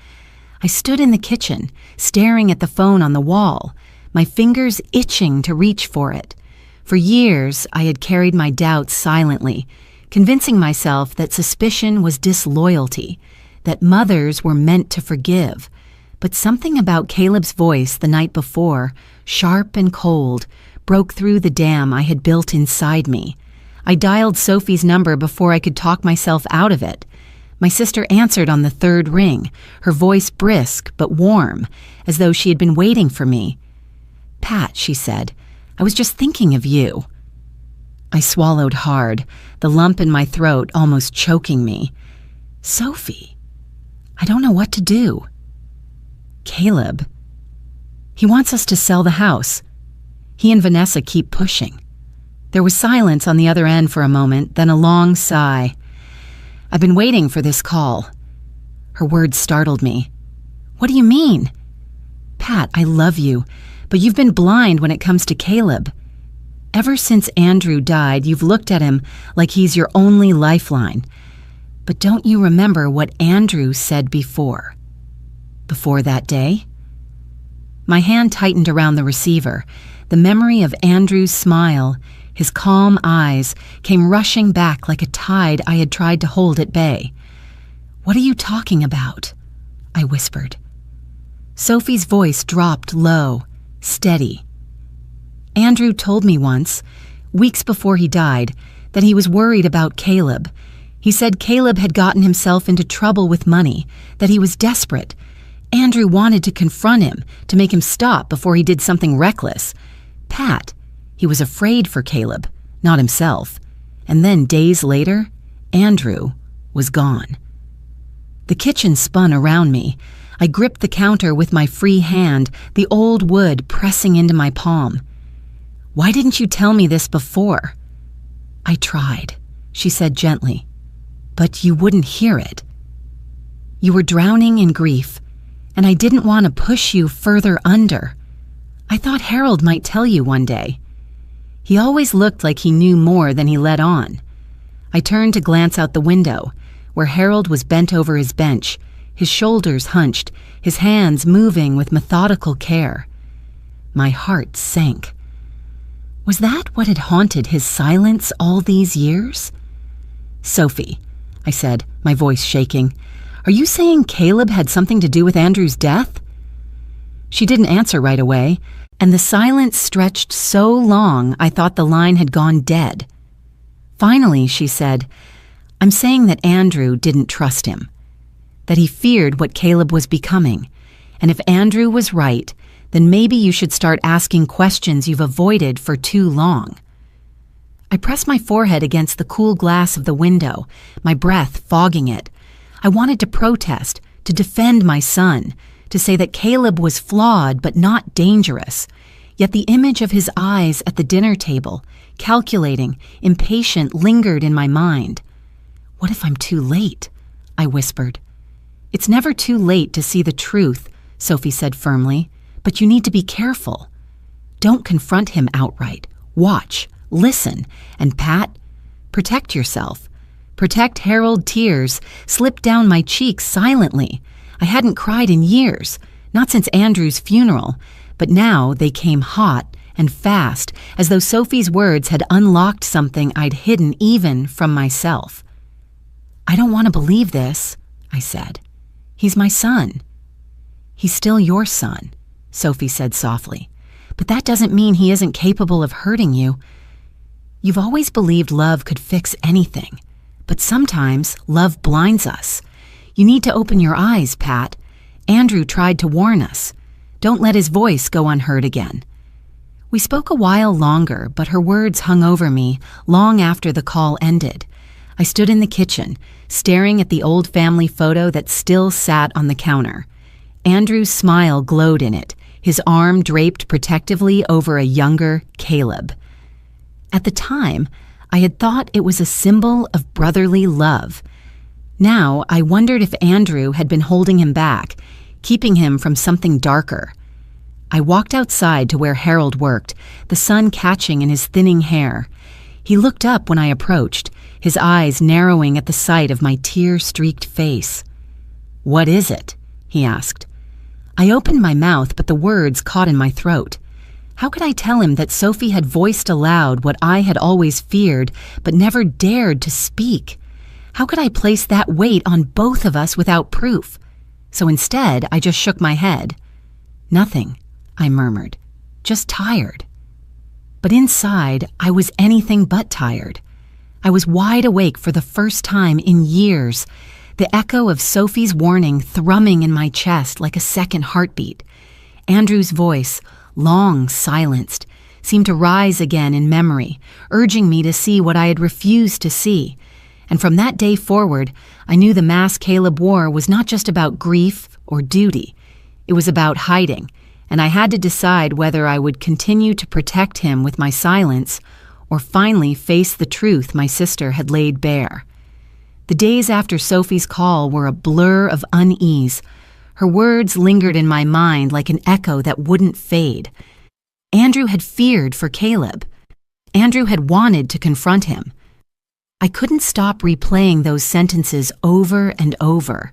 I stood in the kitchen, staring at the phone on the wall, my fingers itching to reach for it. For years, I had carried my doubts silently, convincing myself that suspicion was disloyalty, that mothers were meant to forgive. But something about Caleb's voice the night before, sharp and cold, broke through the dam I had built inside me. I dialed Sophie's number before I could talk myself out of it. My sister answered on the third ring, her voice brisk but warm, as though she had been waiting for me. "Pat," she said, "I was just thinking of you." I swallowed hard, the lump in my throat almost choking me. Sophie, I don't know what to do. Caleb, he wants us to sell the house. He and Vanessa keep pushing. There was silence on the other end for a moment, then a long sigh. I've been waiting for this call. Her words startled me. What do you mean? Pat, I love you, but you've been blind when it comes to Caleb. Ever since Andrew died, you've looked at him like he's your only lifeline. But don't you remember what Andrew said before? Before that day? My hand tightened around the receiver. The memory of Andrew's smile, his calm eyes, came rushing back like a tide I had tried to hold at bay. What are you talking about? I whispered. Sophie's voice dropped low, steady. Andrew told me once, weeks before he died, that he was worried about Caleb. He said Caleb had gotten himself into trouble with money, that he was desperate. Andrew wanted to confront him, to make him stop before he did something reckless. Pat, he was afraid for Caleb, not himself. And then days later, Andrew was gone. The kitchen spun around me. I gripped the counter with my free hand, the old wood pressing into my palm. "Why didn't you tell me this before?" "I tried," she said gently, "but you wouldn't hear it. You were drowning in grief, and I didn't want to push you further under. I thought Harold might tell you one day. He always looked like he knew more than he let on." I turned to glance out the window, where Harold was bent over his bench, his shoulders hunched, his hands moving with methodical care. My heart sank. Was that what had haunted his silence all these years? "Sophie," I said, my voice shaking, "are you saying Caleb had something to do with Andrew's death?" She didn't answer right away, and the silence stretched so long I thought the line had gone dead. Finally, she said, "I'm saying that Andrew didn't trust him, that he feared what Caleb was becoming, and if Andrew was right, then maybe you should start asking questions you've avoided for too long." I pressed my forehead against the cool glass of the window, my breath fogging it. I wanted to protest, to defend my son, to say that Caleb was flawed but not dangerous. Yet the image of his eyes at the dinner table, calculating, impatient, lingered in my mind. "What if I'm too late?" I whispered. "It's never too late to see the truth," Sophie said firmly, "but you need to be careful. Don't confront him outright. Watch, listen, and Pat, protect yourself. Protect Harold tears slipped down my cheeks silently. I hadn't cried in years, not since Andrew's funeral, but now they came hot and fast, as though Sophie's words had unlocked something I'd hidden even from myself. "I don't want to believe this," I said. "He's my son." "He's still your son," Sophie said softly, "but that doesn't mean he isn't capable of hurting you. You've always believed love could fix anything, but sometimes love blinds us. You need to open your eyes, Pat. Andrew tried to warn us. Don't let his voice go unheard again." We spoke a while longer, but her words hung over me long after the call ended. I stood in the kitchen, staring at the old family photo that still sat on the counter. Andrew's smile glowed in it, his arm draped protectively over a younger Caleb. At the time, I had thought it was a symbol of brotherly love. Now, I wondered if Andrew had been holding him back, keeping him from something darker. I walked outside to where Harold worked, the sun catching in his thinning hair. He looked up when I approached, his eyes narrowing at the sight of my tear-streaked face. "What is it?" he asked. I opened my mouth, but the words caught in my throat. How could I tell him that Sophie had voiced aloud what I had always feared but never dared to speak? How could I place that weight on both of us without proof? So instead, I just shook my head. "Nothing," I murmured. "Just tired." But inside, I was anything but tired. I was wide awake for the first time in years, the echo of Sophie's warning thrumming in my chest like a second heartbeat. Andrew's voice, long silenced, seemed to rise again in memory, urging me to see what I had refused to see. And from that day forward, I knew the mask Caleb wore was not just about grief or duty. It was about hiding, and I had to decide whether I would continue to protect him with my silence or finally face the truth my sister had laid bare. The days after Sophie's call were a blur of unease. Her words lingered in my mind like an echo that wouldn't fade. Andrew had feared for Caleb. Andrew had wanted to confront him. I couldn't stop replaying those sentences over and over.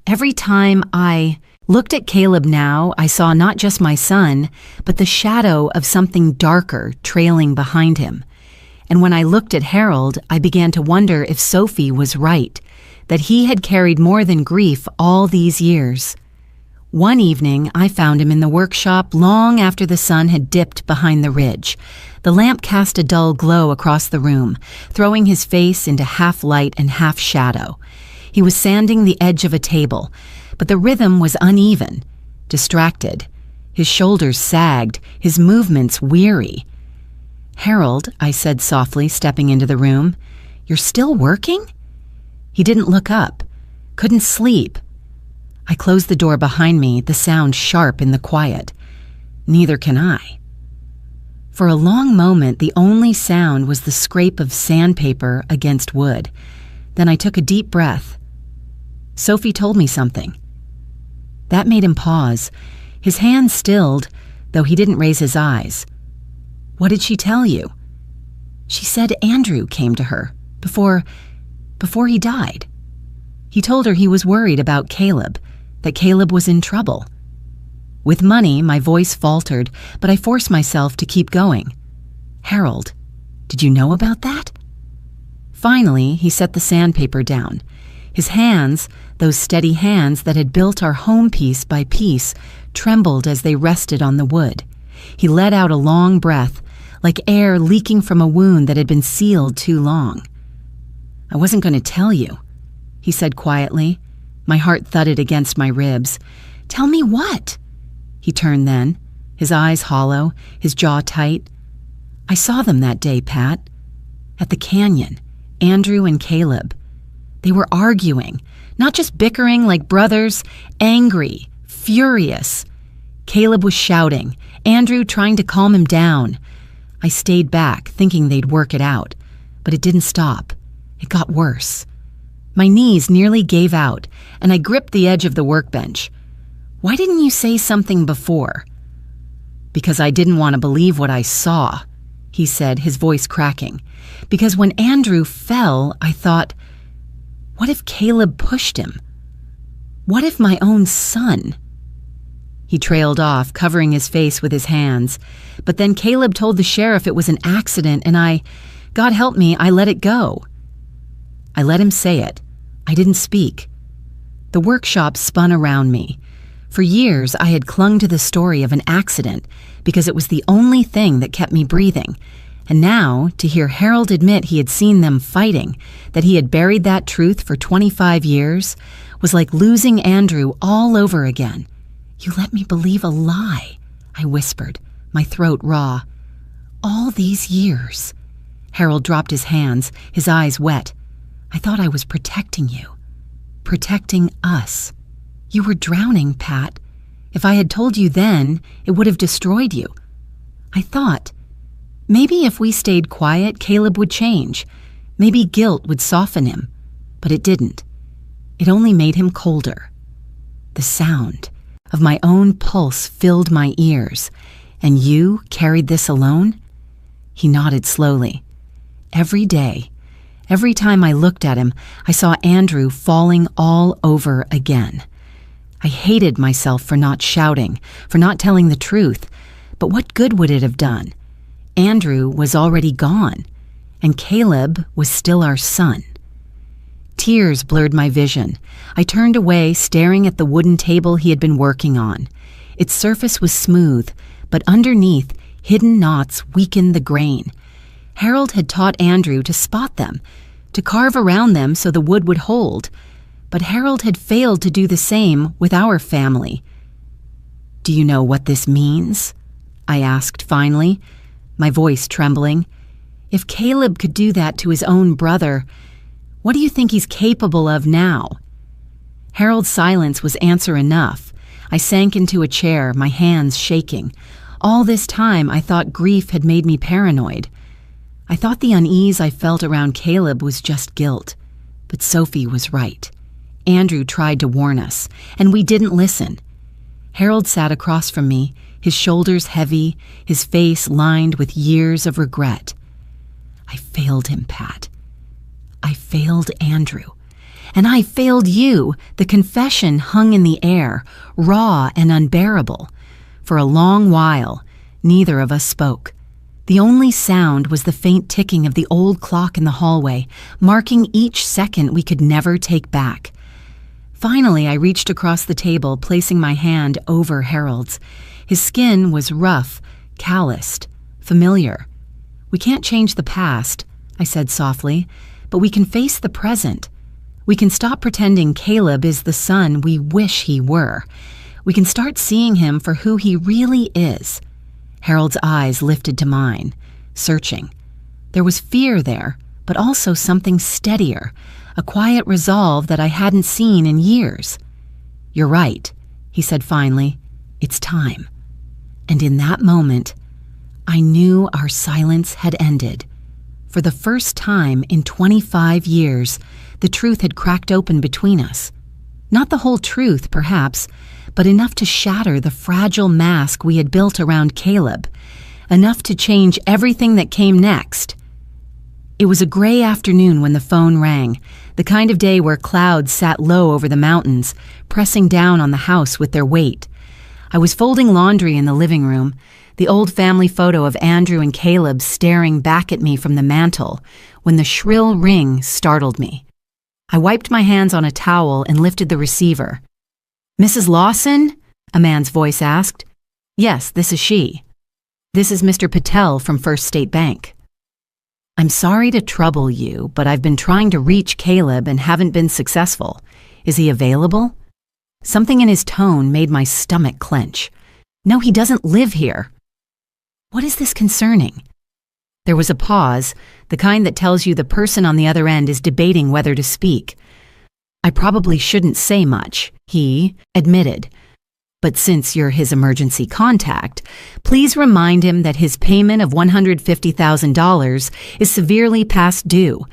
Every time I looked at Caleb now, I saw not just my son, but the shadow of something darker trailing behind him. And when I looked at Harold, I began to wonder if Sophie was right, that he had carried more than grief all these years. One evening, I found him in the workshop long after the sun had dipped behind the ridge. The lamp cast a dull glow across the room, throwing his face into half light and half shadow. He was sanding the edge of a table, but the rhythm was uneven, distracted. His shoulders sagged, his movements weary. "Harold," I said softly, stepping into the room, "you're still working?" He didn't look up, couldn't sleep. I closed the door behind me, the sound sharp in the quiet. Neither can I. For a long moment, the only sound was the scrape of sandpaper against wood. Then I took a deep breath. Sophie told me something. That made him pause. His hand stilled, though he didn't raise his eyes. "What did she tell you?" "She said Andrew came to her before he died. He told her he was worried about Caleb, that Caleb was in trouble." With money, my voice faltered, but I forced myself to keep going. "Harold, did you know about that?" Finally, he set the sandpaper down. His hands, those steady hands that had built our home piece by piece, trembled as they rested on the wood. He let out a long breath, like air leaking from a wound that had been sealed too long. "I wasn't going to tell you," he said quietly. My heart thudded against my ribs. "Tell me what?" He turned then, his eyes hollow, his jaw tight. "I saw them that day, Pat. At the canyon, Andrew and Caleb. They were arguing, not just bickering like brothers, angry, furious. Caleb was shouting, Andrew trying to calm him down. I stayed back, thinking they'd work it out, but it didn't stop. It got worse. My knees nearly gave out, and I gripped the edge of the workbench. "Why didn't you say something before?" "Because I didn't want to believe what I saw," he said, his voice cracking. "Because when Andrew fell, I thought, what if Caleb pushed him? What if my own son?" He trailed off, covering his face with his hands. But then Caleb told the sheriff it was an accident, and God help me, I let it go. I let him say it. I didn't speak. The workshop spun around me. For years, I had clung to the story of an accident because it was the only thing that kept me breathing. And now, to hear Harold admit he had seen them fighting, that he had buried that truth for 25 years, was like losing Andrew all over again. "You let me believe a lie," I whispered, my throat raw. "All these years." Harold dropped his hands, his eyes wet. "I thought I was protecting you. Protecting us. You were drowning, Pat. If I had told you then, it would have destroyed you. I thought, maybe if we stayed quiet, Caleb would change. Maybe guilt would soften him. But it didn't. It only made him colder. The sound of my own pulse filled my ears. And you carried this alone?" He nodded slowly. "Every day, every time I looked at him, I saw Andrew falling all over again. I hated myself for not shouting, for not telling the truth. But what good would it have done? Andrew was already gone, and Caleb was still our son." Tears blurred my vision. I turned away, staring at the wooden table he had been working on. Its surface was smooth, but underneath, hidden knots weakened the grain. Harold had taught Andrew to spot them, to carve around them so the wood would hold. But Harold had failed to do the same with our family. "Do you know what this means?" I asked finally, my voice trembling. "If Caleb could do that to his own brother, what do you think he's capable of now?" Harold's silence was answer enough. I sank into a chair, my hands shaking. All this time, I thought grief had made me paranoid. I thought the unease I felt around Caleb was just guilt. But Sophie was right. Andrew tried to warn us, and we didn't listen. Harold sat across from me, his shoulders heavy, his face lined with years of regret. "I failed him, Pat. I failed Andrew. And I failed you." The confession hung in the air, raw and unbearable. For a long while, neither of us spoke. The only sound was the faint ticking of the old clock in the hallway, marking each second we could never take back. Finally, I reached across the table, placing my hand over Harold's. His skin was rough, calloused, familiar. "We can't change the past," I said softly, "but we can face the present. We can stop pretending Caleb is the son we wish he were. We can start seeing him for who he really is." Harold's eyes lifted to mine, searching. There was fear there, but also something steadier, a quiet resolve that I hadn't seen in years. "You're right," he said finally. "It's time." And in that moment, I knew our silence had ended. For the first time in 25 years, the truth had cracked open between us. Not the whole truth, perhaps, but enough to shatter the fragile mask we had built around Caleb, enough to change everything that came next. It was a gray afternoon when the phone rang, the kind of day where clouds sat low over the mountains, pressing down on the house with their weight. I was folding laundry in the living room, the old family photo of Andrew and Caleb staring back at me from the mantel, when the shrill ring startled me. I wiped my hands on a towel and lifted the receiver. "Mrs. Lawson?" a man's voice asked. "Yes, this is she." "This is Mr. Patel from First State Bank." "I'm sorry to trouble you, but I've been trying to reach Caleb and haven't been successful. Is he available?" Something in his tone made my stomach clench. "No, he doesn't live here." "What is this concerning?" There was a pause, the kind that tells you the person on the other end is debating whether to speak. "I probably shouldn't say much," he admitted. "But since you're his emergency contact, please remind him that his payment of $150,000 is severely past due.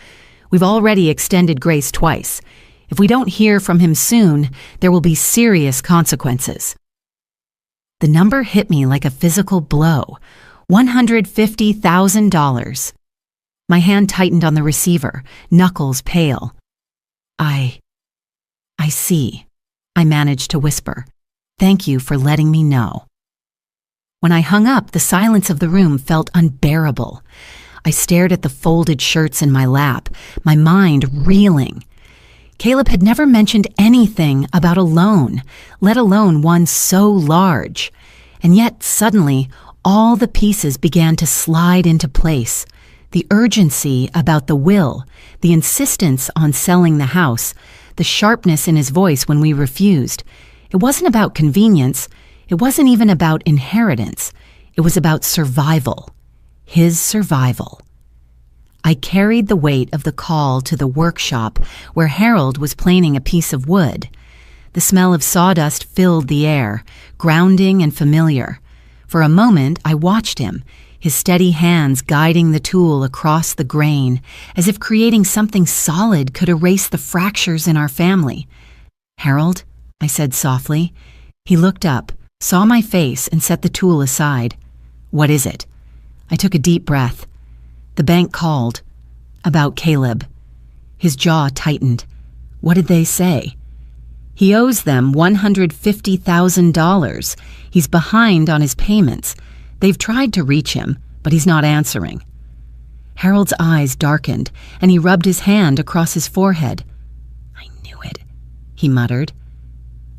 We've already extended grace twice. If we don't hear from him soon, there will be serious consequences." The number hit me like a physical blow. $150,000. My hand tightened on the receiver, knuckles pale. I see," I managed to whisper. "Thank you for letting me know." When I hung up, the silence of the room felt unbearable. I stared at the folded shirts in my lap, my mind reeling. Caleb had never mentioned anything about a loan, let alone one so large. And yet, suddenly, all the pieces began to slide into place. The urgency about the will, the insistence on selling the house, the sharpness in his voice when we refused. It wasn't about convenience. It wasn't even about inheritance. It was about survival. His survival. I carried the weight of the call to the workshop where Harold was planing a piece of wood. The smell of sawdust filled the air, grounding and familiar. For a moment, I watched him, his steady hands guiding the tool across the grain, as if creating something solid could erase the fractures in our family. "Harold," I said softly. He looked up, saw my face, and set the tool aside. "What is it?" I took a deep breath. "The bank called. About Caleb." His jaw tightened. "What did they say?" "He owes them $150,000. He's behind on his payments. They've tried to reach him, but he's not answering." Harold's eyes darkened, and he rubbed his hand across his forehead. "I knew it," he muttered.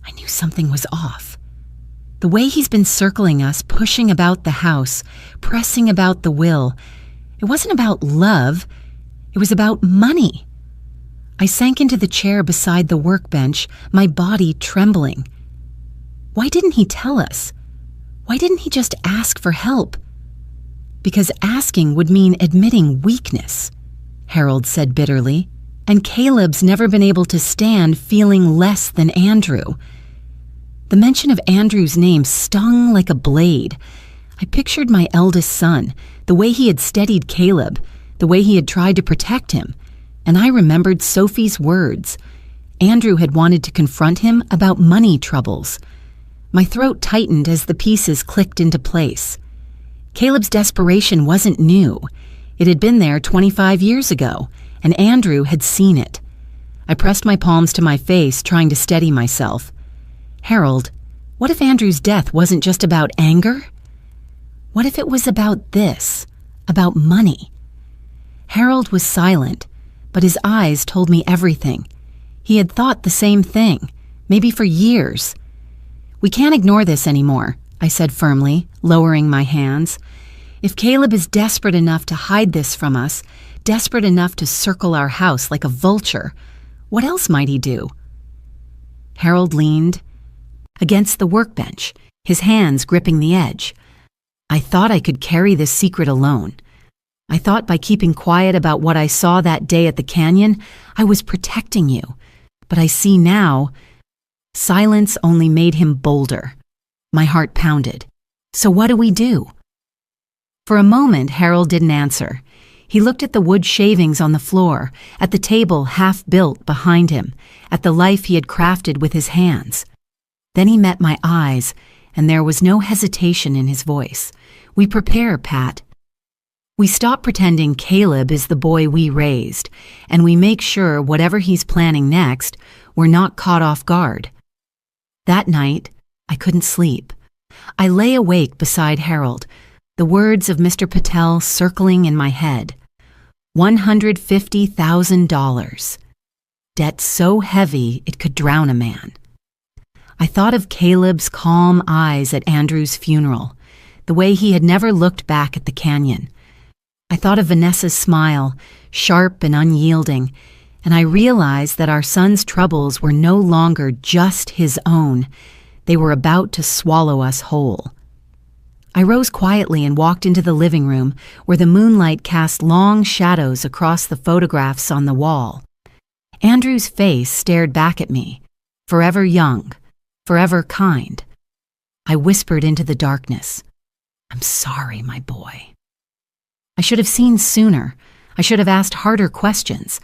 "I knew something was off. The way he's been circling us, pushing about the house, pressing about the will, it wasn't about love, it was about money." I sank into the chair beside the workbench, my body trembling. Why didn't he tell us? Why didn't he just ask for help? "Because asking would mean admitting weakness," Harold said bitterly, "and Caleb's never been able to stand feeling less than Andrew." The mention of Andrew's name stung like a blade. I pictured my eldest son, the way he had steadied Caleb, the way he had tried to protect him, and I remembered Sophie's words. Andrew had wanted to confront him about money troubles. My throat tightened as the pieces clicked into place. Caleb's desperation wasn't new. It had been there 25 years ago, and Andrew had seen it. I pressed my palms to my face, trying to steady myself. "Harold, what if Andrew's death wasn't just about anger? What if it was about this, about money?" Harold was silent, but his eyes told me everything. He had thought the same thing. maybe for years. We can't ignore this anymore, I said firmly, lowering my hands. If Caleb is desperate enough to hide this from us, desperate enough to circle our house like a vulture, what else might he do? Harold leaned against the workbench, his hands gripping the edge. I thought I could carry this secret alone. I thought by keeping quiet about what I saw that day at the canyon, I was protecting you. But I see now, silence only made him bolder. My heart pounded. So what do we do? For a moment, Harold didn't answer. He looked at the wood shavings on the floor, at the table half-built behind him, at the life he had crafted with his hands. Then he met my eyes, and there was no hesitation in his voice. We prepare, Pat. We stop pretending Caleb is the boy we raised, and we make sure whatever he's planning next, we're not caught off guard. That night, I couldn't sleep. I lay awake beside Harold, the words of Mr. Patel circling in my head. $150,000. Debt so heavy it could drown a man. I thought of Caleb's calm eyes at Andrew's funeral, the way he had never looked back at the canyon. I thought of Vanessa's smile, sharp and unyielding, and I realized that our son's troubles were no longer just his own. They were about to swallow us whole. I rose quietly and walked into the living room where the moonlight cast long shadows across the photographs on the wall. Andrew's face stared back at me, forever young, forever kind. I whispered into the darkness, "I'm sorry, my boy." I should have seen sooner. I should have asked harder questions.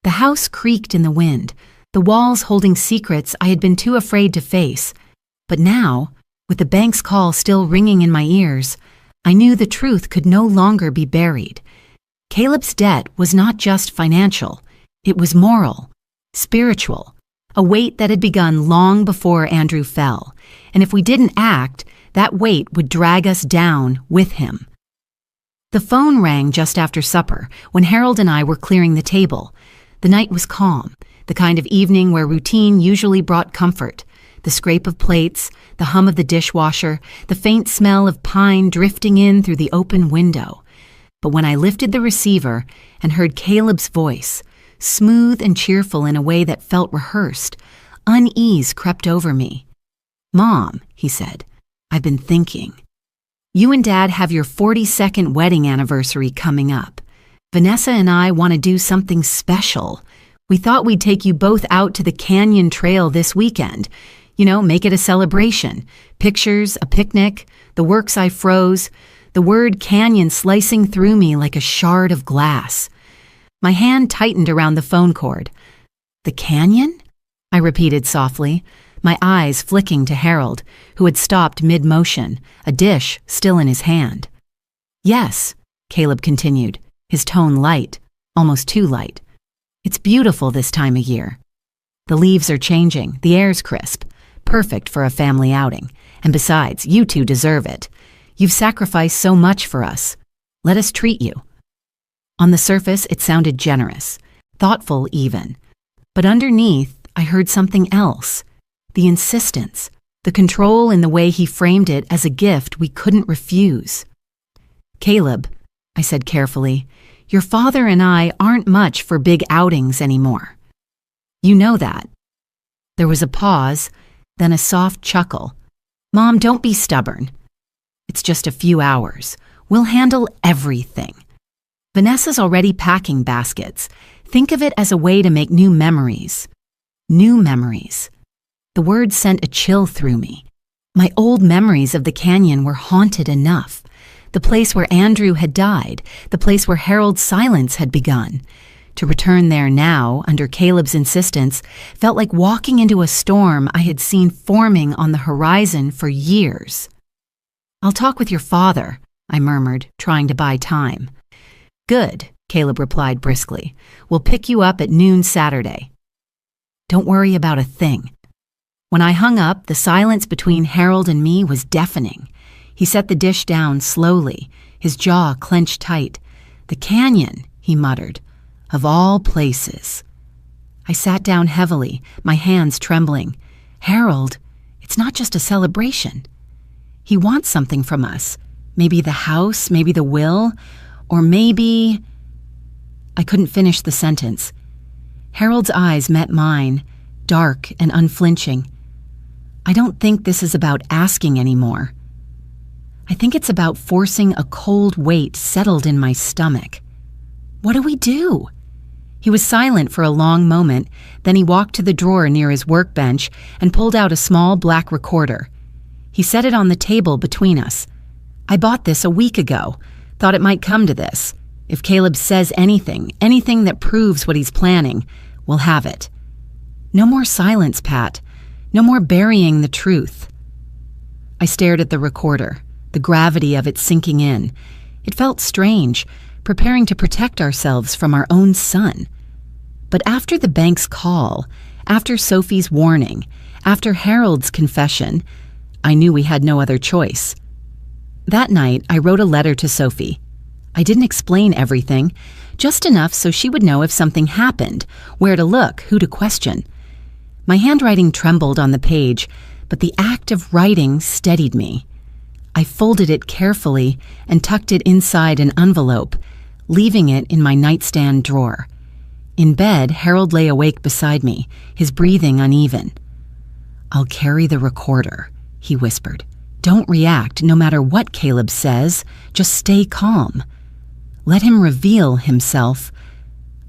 The house creaked in the wind, the walls holding secrets I had been too afraid to face. But now, with the bank's call still ringing in my ears, I knew the truth could no longer be buried. Caleb's debt was not just financial. It was moral, spiritual, a weight that had begun long before Andrew fell. And if we didn't act, that weight would drag us down with him. The phone rang just after supper, when Harold and I were clearing the table. The night was calm, the kind of evening where routine usually brought comfort. The scrape of plates, the hum of the dishwasher, the faint smell of pine drifting in through the open window. But when I lifted the receiver and heard Caleb's voice, smooth and cheerful in a way that felt rehearsed, unease crept over me. "Mom," he said, "I've been thinking. You and Dad have your 42nd wedding anniversary coming up. Vanessa and I want to do something special. We thought we'd take you both out to the canyon trail this weekend. You know, make it a celebration. Pictures, a picnic, the works I froze, the word canyon slicing through me like a shard of glass." My hand tightened around the phone cord. "The canyon?" I repeated softly, my eyes flicking to Harold, who had stopped mid-motion, a dish still in his hand. "Yes," Caleb continued, his tone light, almost too light. "It's beautiful this time of year. The leaves are changing, the air's crisp, perfect for a family outing. And besides, you two deserve it. You've sacrificed so much for us. Let us treat you." On the surface, it sounded generous, thoughtful even. But underneath, I heard something else. The insistence, the control in the way he framed it as a gift we couldn't refuse. "Caleb," I said carefully, "your father and I aren't much for big outings anymore. You know that." There was a pause, then a soft chuckle. "Mom, don't be stubborn. It's just a few hours. We'll handle everything. Vanessa's already packing baskets. Think of it as a way to make new memories." New memories. The word sent a chill through me. My old memories of the canyon were haunted enough. The place where Andrew had died, the place where Harold's silence had begun. To return there now, under Caleb's insistence, felt like walking into a storm I had seen forming on the horizon for years. "I'll talk with your father," I murmured, trying to buy time. "Good," Caleb replied briskly. "We'll pick you up at noon Saturday." Don't worry about a thing. When I hung up, the silence between Harold and me was deafening. He set the dish down slowly, his jaw clenched tight. "The canyon," he muttered, "of all places." I sat down heavily, my hands trembling. "Harold, it's not just a celebration. He wants something from us. Maybe the house, maybe the will, or maybe—" I couldn't finish the sentence. Harold's eyes met mine, dark and unflinching. "I don't think this is about asking anymore. I think it's about forcing a cold weight settled in my stomach. What do we do?" He was silent for a long moment, then he walked to the drawer near his workbench and pulled out a small black recorder. He set it on the table between us. "I bought this a week ago. Thought it might come to this. If Caleb says anything that proves what he's planning, we'll have it. No more silence, Pat. No more burying the truth." I stared at the recorder, the gravity of it sinking in. It felt strange, preparing to protect ourselves from our own son. But after the bank's call, after Sophie's warning, after Harold's confession, I knew we had no other choice. That night, I wrote a letter to Sophie. I didn't explain everything, just enough so she would know if something happened, where to look, who to question. My handwriting trembled on the page, but the act of writing steadied me. I folded it carefully and tucked it inside an envelope, leaving it in my nightstand drawer. In bed, Harold lay awake beside me, his breathing uneven. "I'll carry the recorder," he whispered. "Don't react, no matter what Caleb says. Just stay calm. Let him reveal himself."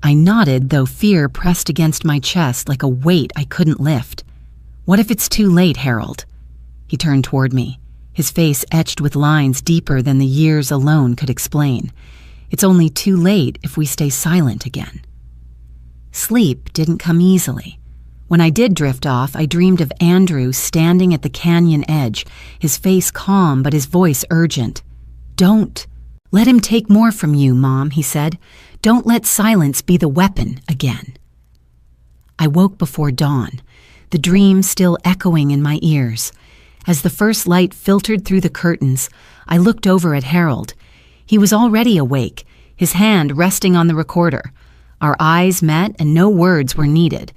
I nodded, though fear pressed against my chest like a weight I couldn't lift. "What if it's too late, Harold?" He turned toward me, his face etched with lines deeper than the years alone could explain. "It's only too late if we stay silent again." Sleep didn't come easily. When I did drift off, I dreamed of Andrew standing at the canyon edge, his face calm but his voice urgent. "Don't let him take more from you, Mom," he said. "Don't let silence be the weapon again." I woke before dawn, the dream still echoing in my ears. As the first light filtered through the curtains, I looked over at Harold. He was already awake, his hand resting on the recorder. Our eyes met and no words were needed.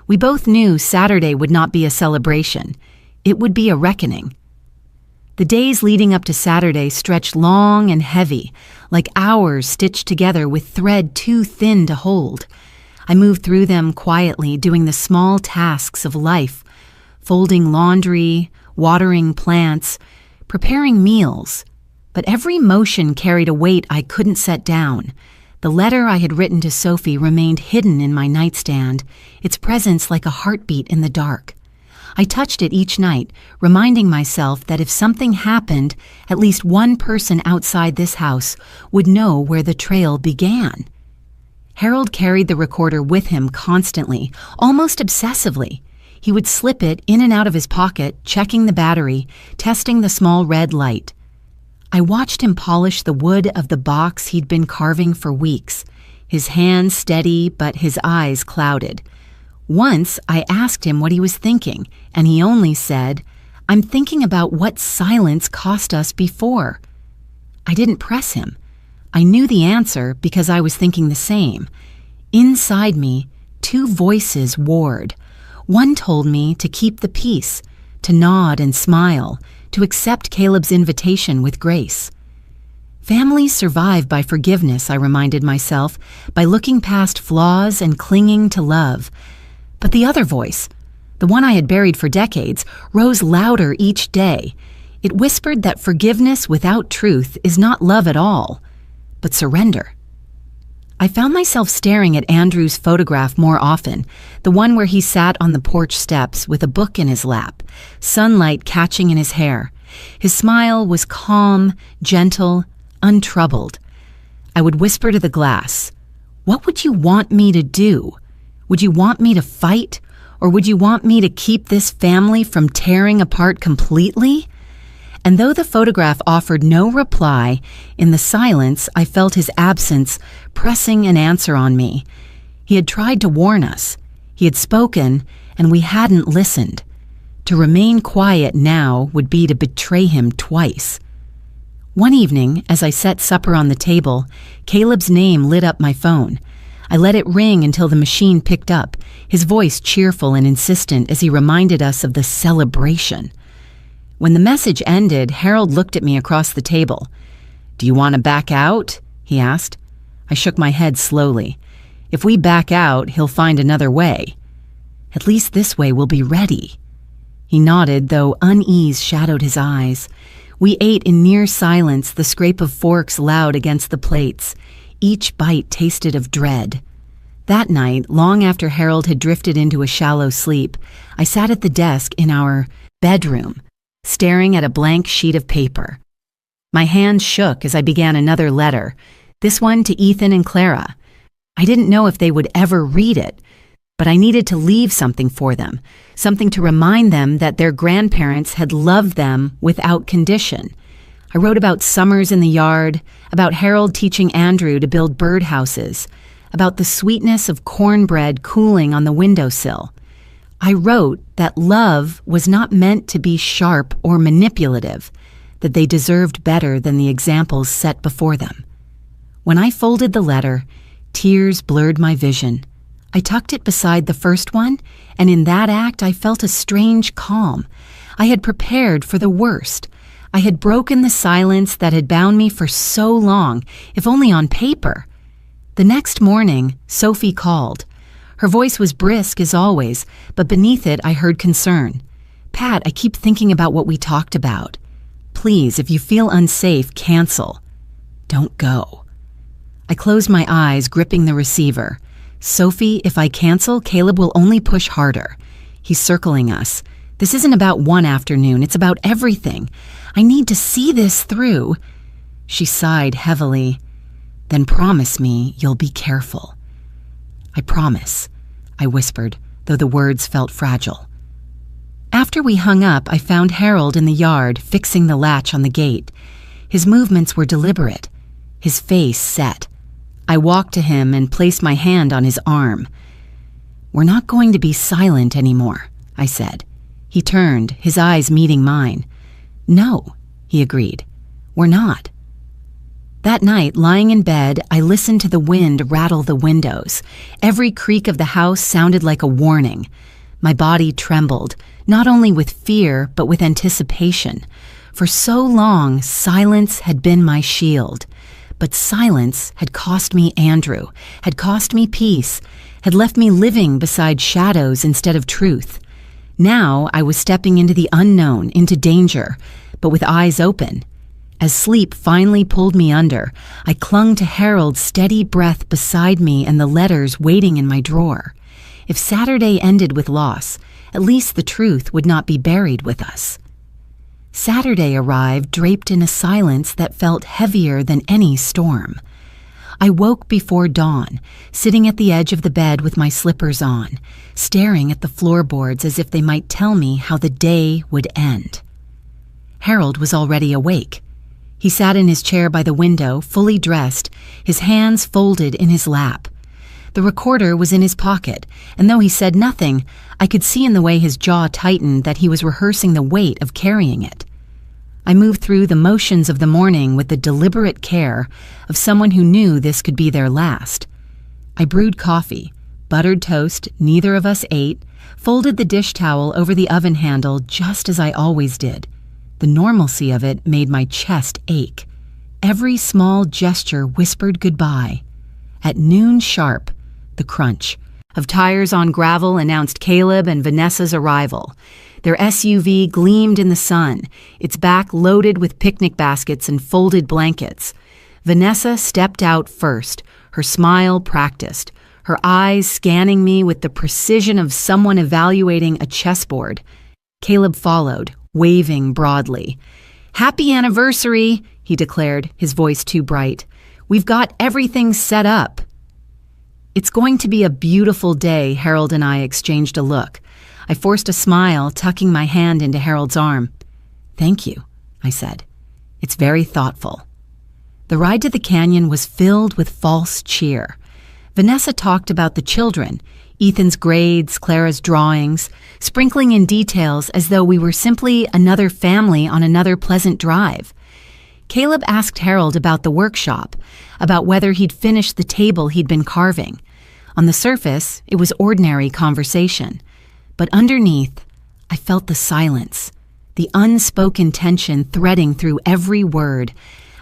We both knew Saturday would not be a celebration. It would be a reckoning. The days leading up to Saturday stretched long and heavy, like hours stitched together with thread too thin to hold. I moved through them quietly, doing the small tasks of life, folding laundry, watering plants, preparing meals. But every motion carried a weight I couldn't set down. The letter I had written to Sophie remained hidden in my nightstand, its presence like a heartbeat in the dark. I touched it each night, reminding myself that if something happened, at least one person outside this house would know where the trail began. Harold carried the recorder with him constantly, almost obsessively. He would slip it in and out of his pocket, checking the battery, testing the small red light. I watched him polish the wood of the box he'd been carving for weeks, his hands steady but his eyes clouded. Once I asked him what he was thinking, and he only said, "I'm thinking about what silence cost us before." I didn't press him. I knew the answer because I was thinking the same. Inside me, two voices warred. One told me to keep the peace, to nod and smile, to accept Caleb's invitation with grace. Families survive by forgiveness, I reminded myself, by looking past flaws and clinging to love. But the other voice, the one I had buried for decades, rose louder each day. It whispered that forgiveness without truth is not love at all, but surrender. I found myself staring at Andrew's photograph more often, the one where he sat on the porch steps with a book in his lap, sunlight catching in his hair. His smile was calm, gentle, untroubled. I would whisper to the glass, "What would you want me to do? Would you want me to fight? Or would you want me to keep this family from tearing apart completely?" And though the photograph offered no reply, in the silence I felt his absence pressing an answer on me. He had tried to warn us. He had spoken, and we hadn't listened. To remain quiet now would be to betray him twice. One evening, as I set supper on the table, Caleb's name lit up my phone. I let it ring until the machine picked up, his voice cheerful and insistent as he reminded us of the celebration. When the message ended, Harold looked at me across the table. "Do you want to back out?" he asked. I shook my head slowly. "If we back out, he'll find another way. At least this way we'll be ready." He nodded, though unease shadowed his eyes. We ate in near silence, the scrape of forks loud against the plates. Each bite tasted of dread. That night, long after Harold had drifted into a shallow sleep, I sat at the desk in our bedroom, staring at a blank sheet of paper. My hand shook as I began another letter, this one to Ethan and Clara. I didn't know if they would ever read it, but I needed to leave something for them, something to remind them that their grandparents had loved them without condition. I wrote about summers in the yard, about Harold teaching Andrew to build birdhouses, about the sweetness of cornbread cooling on the windowsill. I wrote that love was not meant to be sharp or manipulative, that they deserved better than the examples set before them. When I folded the letter, tears blurred my vision. I tucked it beside the first one, and in that act I felt a strange calm. I had prepared for the worst. I had broken the silence that had bound me for so long, if only on paper. The next morning, Sophie called. Her voice was brisk as always, but beneath it I heard concern. "Pat, I keep thinking about what we talked about. Please, if you feel unsafe, cancel. Don't go." I closed my eyes, gripping the receiver. "Sophie, if I cancel, Caleb will only push harder. He's circling us. This isn't about one afternoon, it's about everything. I need to see this through." She sighed heavily. "Then promise me you'll be careful." "I promise," I whispered, though the words felt fragile. After we hung up, I found Harold in the yard, fixing the latch on the gate. His movements were deliberate, his face set. I walked to him and placed my hand on his arm. "We're not going to be silent anymore," I said. He turned, his eyes meeting mine. "No," he agreed. "We're not." That night, lying in bed, I listened to the wind rattle the windows. Every creak of the house sounded like a warning. My body trembled, not only with fear, but with anticipation. For so long, silence had been my shield. But silence had cost me Andrew, had cost me peace, had left me living beside shadows instead of truth. Now I was stepping into the unknown, into danger, but with eyes open. As sleep finally pulled me under, I clung to Harold's steady breath beside me and the letters waiting in my drawer. If Saturday ended with loss, at least the truth would not be buried with us. Saturday arrived draped in a silence that felt heavier than any storm. I woke before dawn, sitting at the edge of the bed with my slippers on, staring at the floorboards as if they might tell me how the day would end. Harold was already awake. He sat in his chair by the window, fully dressed, his hands folded in his lap. The recorder was in his pocket, and though he said nothing, I could see in the way his jaw tightened that he was rehearsing the weight of carrying it. I moved through the motions of the morning with the deliberate care of someone who knew this could be their last. I brewed coffee, buttered toast neither of us ate, folded the dish towel over the oven handle just as I always did. The normalcy of it made my chest ache. Every small gesture whispered goodbye. At noon sharp, the crunch of tires on gravel announced Caleb and Vanessa's arrival. Their SUV gleamed in the sun, its back loaded with picnic baskets and folded blankets. Vanessa stepped out first, her smile practiced, her eyes scanning me with the precision of someone evaluating a chessboard. Caleb followed, waving broadly. "Happy anniversary," he declared, his voice too bright. "We've got everything set up." "It's going to be a beautiful day," Harold and I exchanged a look. I forced a smile, tucking my hand into Harold's arm. "Thank you," I said. "It's very thoughtful." The ride to the canyon was filled with false cheer. Vanessa talked about the children, Ethan's grades, Clara's drawings, sprinkling in details as though we were simply another family on another pleasant drive. Caleb asked Harold about the workshop, about whether he'd finished the table he'd been carving. On the surface, it was ordinary conversation. But underneath, I felt the silence, the unspoken tension threading through every word.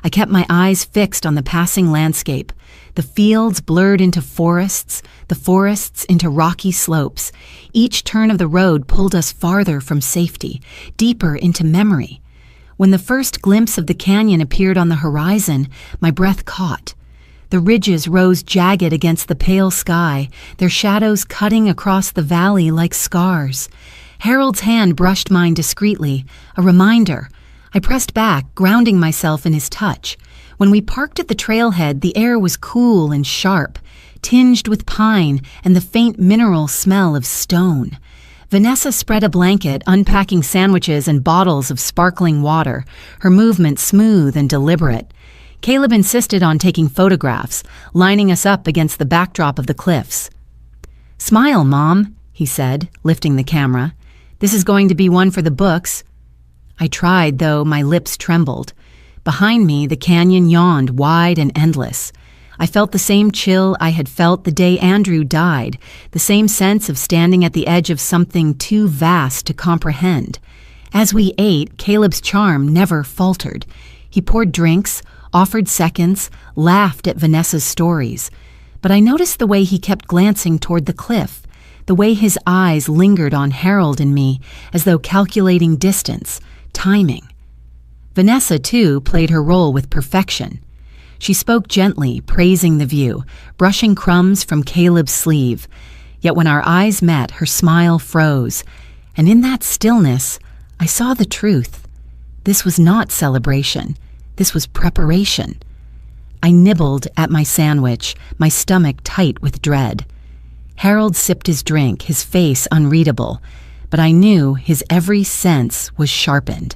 I kept my eyes fixed on the passing landscape. The fields blurred into forests, the forests into rocky slopes. Each turn of the road pulled us farther from safety, deeper into memory. When the first glimpse of the canyon appeared on the horizon, my breath caught. The ridges rose jagged against the pale sky, their shadows cutting across the valley like scars. Harold's hand brushed mine discreetly, a reminder. I pressed back, grounding myself in his touch. When we parked at the trailhead, the air was cool and sharp, tinged with pine and the faint mineral smell of stone. Vanessa spread a blanket, unpacking sandwiches and bottles of sparkling water, her movement smooth and deliberate. Caleb insisted on taking photographs, lining us up against the backdrop of the cliffs. "Smile, Mom," he said, lifting the camera. "This is going to be one for the books." I tried, though my lips trembled. Behind me, the canyon yawned wide and endless. I felt the same chill I had felt the day Andrew died, the same sense of standing at the edge of something too vast to comprehend. As we ate, Caleb's charm never faltered. He poured drinks, offered seconds, laughed at Vanessa's stories. But I noticed the way he kept glancing toward the cliff, the way his eyes lingered on Harold and me, as though calculating distance, timing. Vanessa, too, played her role with perfection. She spoke gently, praising the view, brushing crumbs from Caleb's sleeve. Yet when our eyes met, her smile froze. And in that stillness, I saw the truth. This was not celebration. This was preparation. I nibbled at my sandwich, my stomach tight with dread. Harold sipped his drink, his face unreadable, but I knew his every sense was sharpened.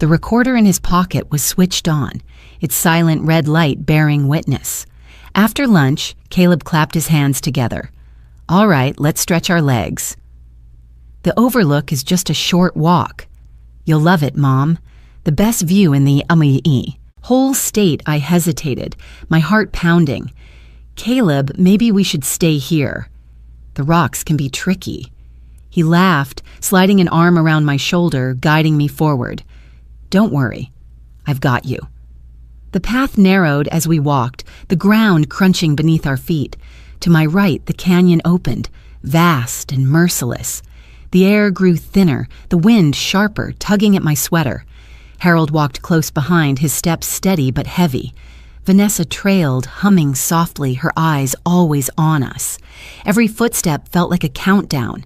The recorder in his pocket was switched on, its silent red light bearing witness. After lunch, Caleb clapped his hands together. "All right, let's stretch our legs." "The overlook is just a short walk." "You'll love it, Mom. The best view in the whole state." I hesitated, my heart pounding. "Caleb, maybe we should stay here. The rocks can be tricky." He laughed, sliding an arm around my shoulder, guiding me forward. "Don't worry. I've got you." The path narrowed as we walked, the ground crunching beneath our feet. To my right, the canyon opened, vast and merciless. The air grew thinner, the wind sharper, tugging at my sweater. Harold walked close behind, his steps steady but heavy. Vanessa trailed, humming softly, her eyes always on us. Every footstep felt like a countdown.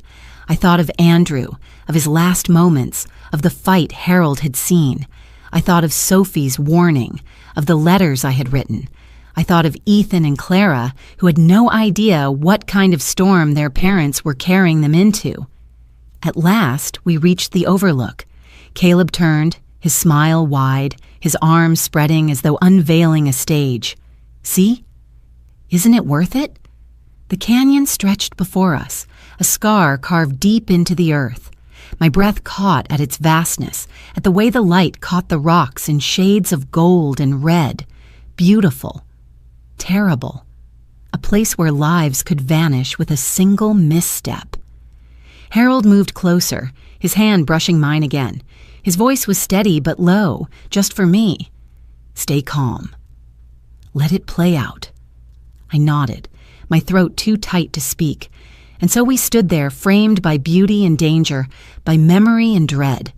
I thought of Andrew, of his last moments, of the fight Harold had seen. I thought of Sophie's warning, of the letters I had written. I thought of Ethan and Clara, who had no idea what kind of storm their parents were carrying them into. At last, we reached the overlook. Caleb turned, his smile wide, his arms spreading as though unveiling a stage. "See? Isn't it worth it?" The canyon stretched before us, a scar carved deep into the earth. My breath caught at its vastness, at the way the light caught the rocks in shades of gold and red. Beautiful. Terrible. A place where lives could vanish with a single misstep. Harold moved closer, his hand brushing mine again. His voice was steady but low, just for me. "Stay calm. Let it play out." I nodded, my throat too tight to speak. And so we stood there, framed by beauty and danger, by memory and dread.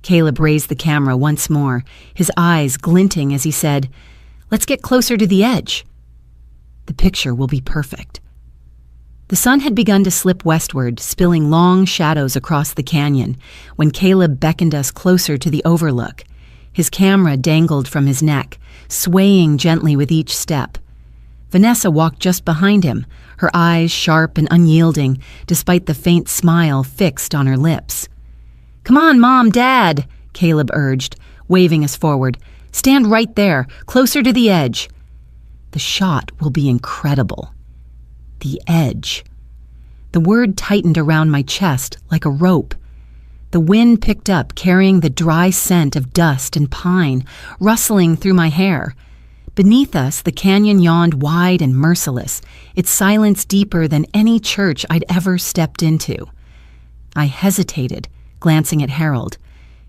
Caleb raised the camera once more, his eyes glinting as he said, "Let's get closer to the edge." The picture will be perfect. The sun had begun to slip westward, spilling long shadows across the canyon, when Caleb beckoned us closer to the overlook. His camera dangled from his neck, swaying gently with each step. Vanessa walked just behind him, her eyes sharp and unyielding, despite the faint smile fixed on her lips. "Come on, Mom, Dad," Caleb urged, waving us forward. "Stand right there, closer to the edge." The shot will be incredible. The edge. The word tightened around my chest like a rope. The wind picked up, carrying the dry scent of dust and pine, rustling through my hair. Beneath us, the canyon yawned wide and merciless, its silence deeper than any church I'd ever stepped into. I hesitated, glancing at Harold.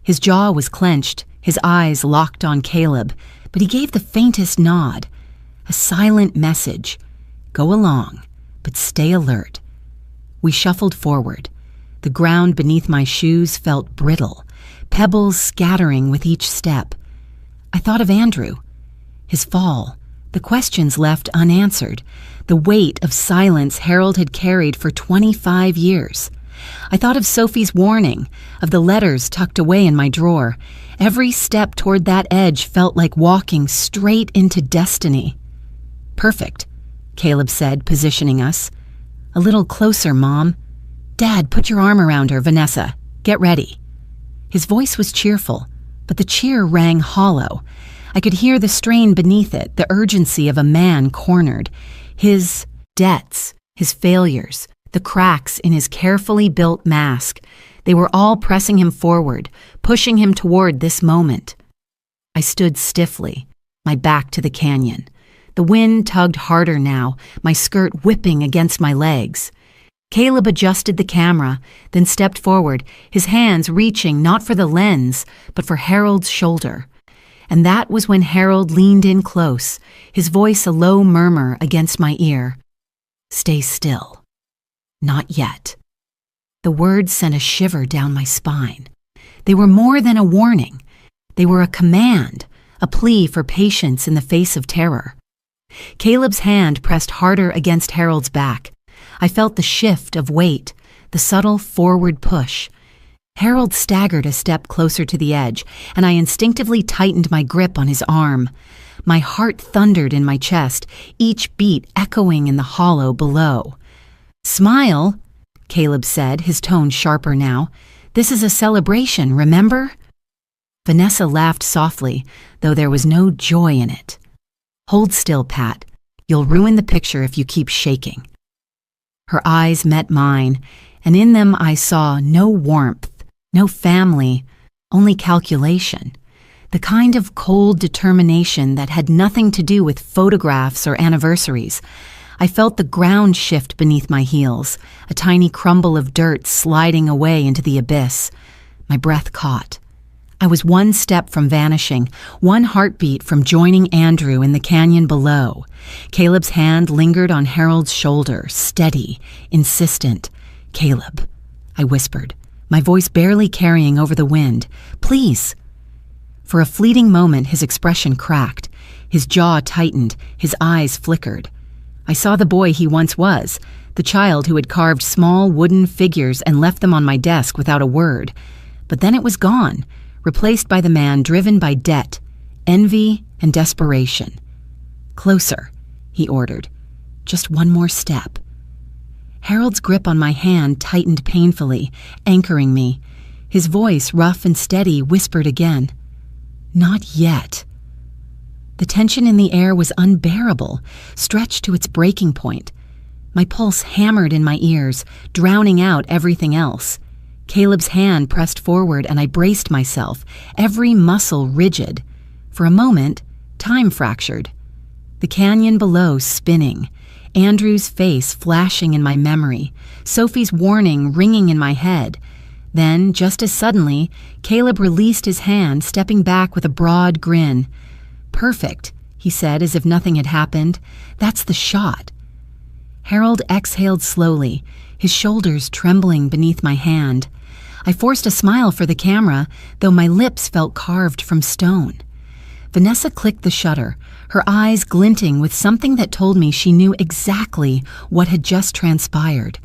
His jaw was clenched, his eyes locked on Caleb, but he gave the faintest nod. A silent message. Go along, but stay alert. We shuffled forward. The ground beneath my shoes felt brittle, pebbles scattering with each step. I thought of Andrew. His fall, the questions left unanswered, the weight of silence Harold had carried for 25 years. I thought of Sophie's warning, of the letters tucked away in my drawer. Every step toward that edge felt like walking straight into destiny. Perfect, Caleb said, positioning us. A little closer, Mom. Dad, put your arm around her, Vanessa. Get ready. His voice was cheerful, but the cheer rang hollow. I could hear the strain beneath it, the urgency of a man cornered. His debts, his failures, the cracks in his carefully built mask. They were all pressing him forward, pushing him toward this moment. I stood stiffly, my back to the canyon. The wind tugged harder now, my skirt whipping against my legs. Caleb adjusted the camera, then stepped forward, his hands reaching not for the lens, but for Harold's shoulder. And that was when Harold leaned in close, his voice a low murmur against my ear. Stay still. Not yet. The words sent a shiver down my spine. They were more than a warning. They were a command, a plea for patience in the face of terror. Caleb's hand pressed harder against Harold's back. I felt the shift of weight, the subtle forward push. Harold staggered a step closer to the edge, and I instinctively tightened my grip on his arm. My heart thundered in my chest, each beat echoing in the hollow below. Smile, Caleb said, his tone sharper now. This is a celebration, remember? Vanessa laughed softly, though there was no joy in it. Hold still, Pat. You'll ruin the picture if you keep shaking. Her eyes met mine, and in them I saw no warmth, no family, only calculation. The kind of cold determination that had nothing to do with photographs or anniversaries. I felt the ground shift beneath my heels, a tiny crumble of dirt sliding away into the abyss. My breath caught. I was one step from vanishing, one heartbeat from joining Andrew in the canyon below. Caleb's hand lingered on Harold's shoulder, steady, insistent. Caleb, I whispered, my voice barely carrying over the wind. Please. For a fleeting moment, his expression cracked. His jaw tightened, his eyes flickered. I saw the boy he once was, the child who had carved small wooden figures and left them on my desk without a word. But then it was gone, replaced by the man driven by debt, envy, and desperation. Closer, he ordered. Just one more step. Harold's grip on my hand tightened painfully, anchoring me. His voice, rough and steady, whispered again. Not yet. The tension in the air was unbearable, stretched to its breaking point. My pulse hammered in my ears, drowning out everything else. Caleb's hand pressed forward and I braced myself, every muscle rigid. For a moment, time fractured. The canyon below spinning, Andrew's face flashing in my memory, Sophie's warning ringing in my head. Then, just as suddenly, Caleb released his hand, stepping back with a broad grin. Perfect, he said as if nothing had happened. That's the shot. Harold exhaled slowly, his shoulders trembling beneath my hand. I forced a smile for the camera, though my lips felt carved from stone. Vanessa clicked the shutter, her eyes glinting with something that told me she knew exactly what had just transpired.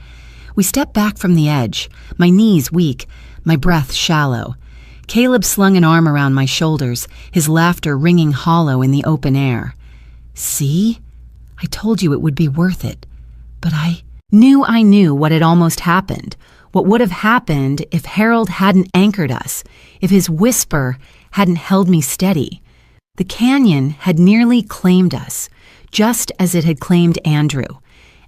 We stepped back from the edge, my knees weak, my breath shallow. Caleb slung an arm around my shoulders, his laughter ringing hollow in the open air. See? I told you it would be worth it. But I knew what had almost happened, what would have happened if Harold hadn't anchored us, if his whisper hadn't held me steady. The canyon had nearly claimed us, just as it had claimed Andrew.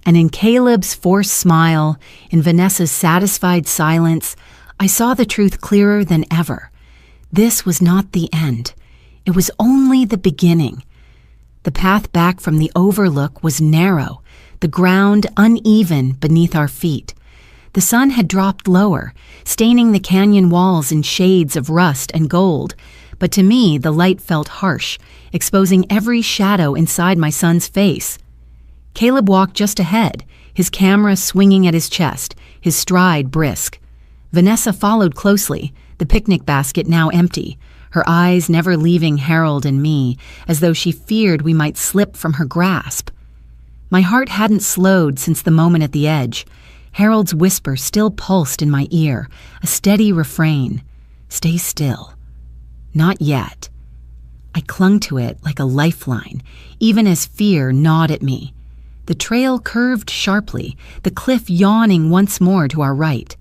And in Caleb's forced smile, in Vanessa's satisfied silence, I saw the truth clearer than ever. This was not the end. It was only the beginning. The path back from the overlook was narrow, the ground uneven beneath our feet. The sun had dropped lower, staining the canyon walls in shades of rust and gold, but to me the light felt harsh, exposing every shadow inside my son's face. Caleb walked just ahead, his camera swinging at his chest, his stride brisk. Vanessa followed closely, the picnic basket now empty, her eyes never leaving Harold and me, as though she feared we might slip from her grasp. My heart hadn't slowed since the moment at the edge. Harold's whisper still pulsed in my ear, a steady refrain. "Stay still." Not yet. I clung to it like a lifeline, even as fear gnawed at me. The trail curved sharply, the cliff yawning once more to our right.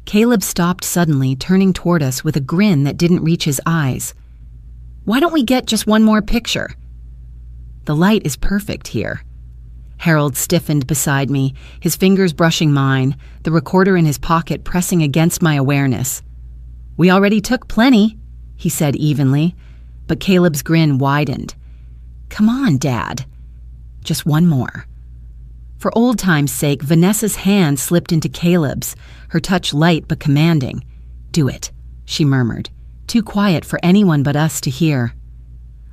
Caleb stopped suddenly, turning toward us with a grin that didn't reach his eyes. "Why don't we get just one more picture?" "The light is perfect here." Harold stiffened beside me, his fingers brushing mine, the recorder in his pocket pressing against my awareness. "We already took plenty," he said evenly, but Caleb's grin widened. "Come on, Dad." "Just one more." For old time's sake, Vanessa's hand slipped into Caleb's, her touch light but commanding. "Do it," she murmured, too quiet for anyone but us to hear.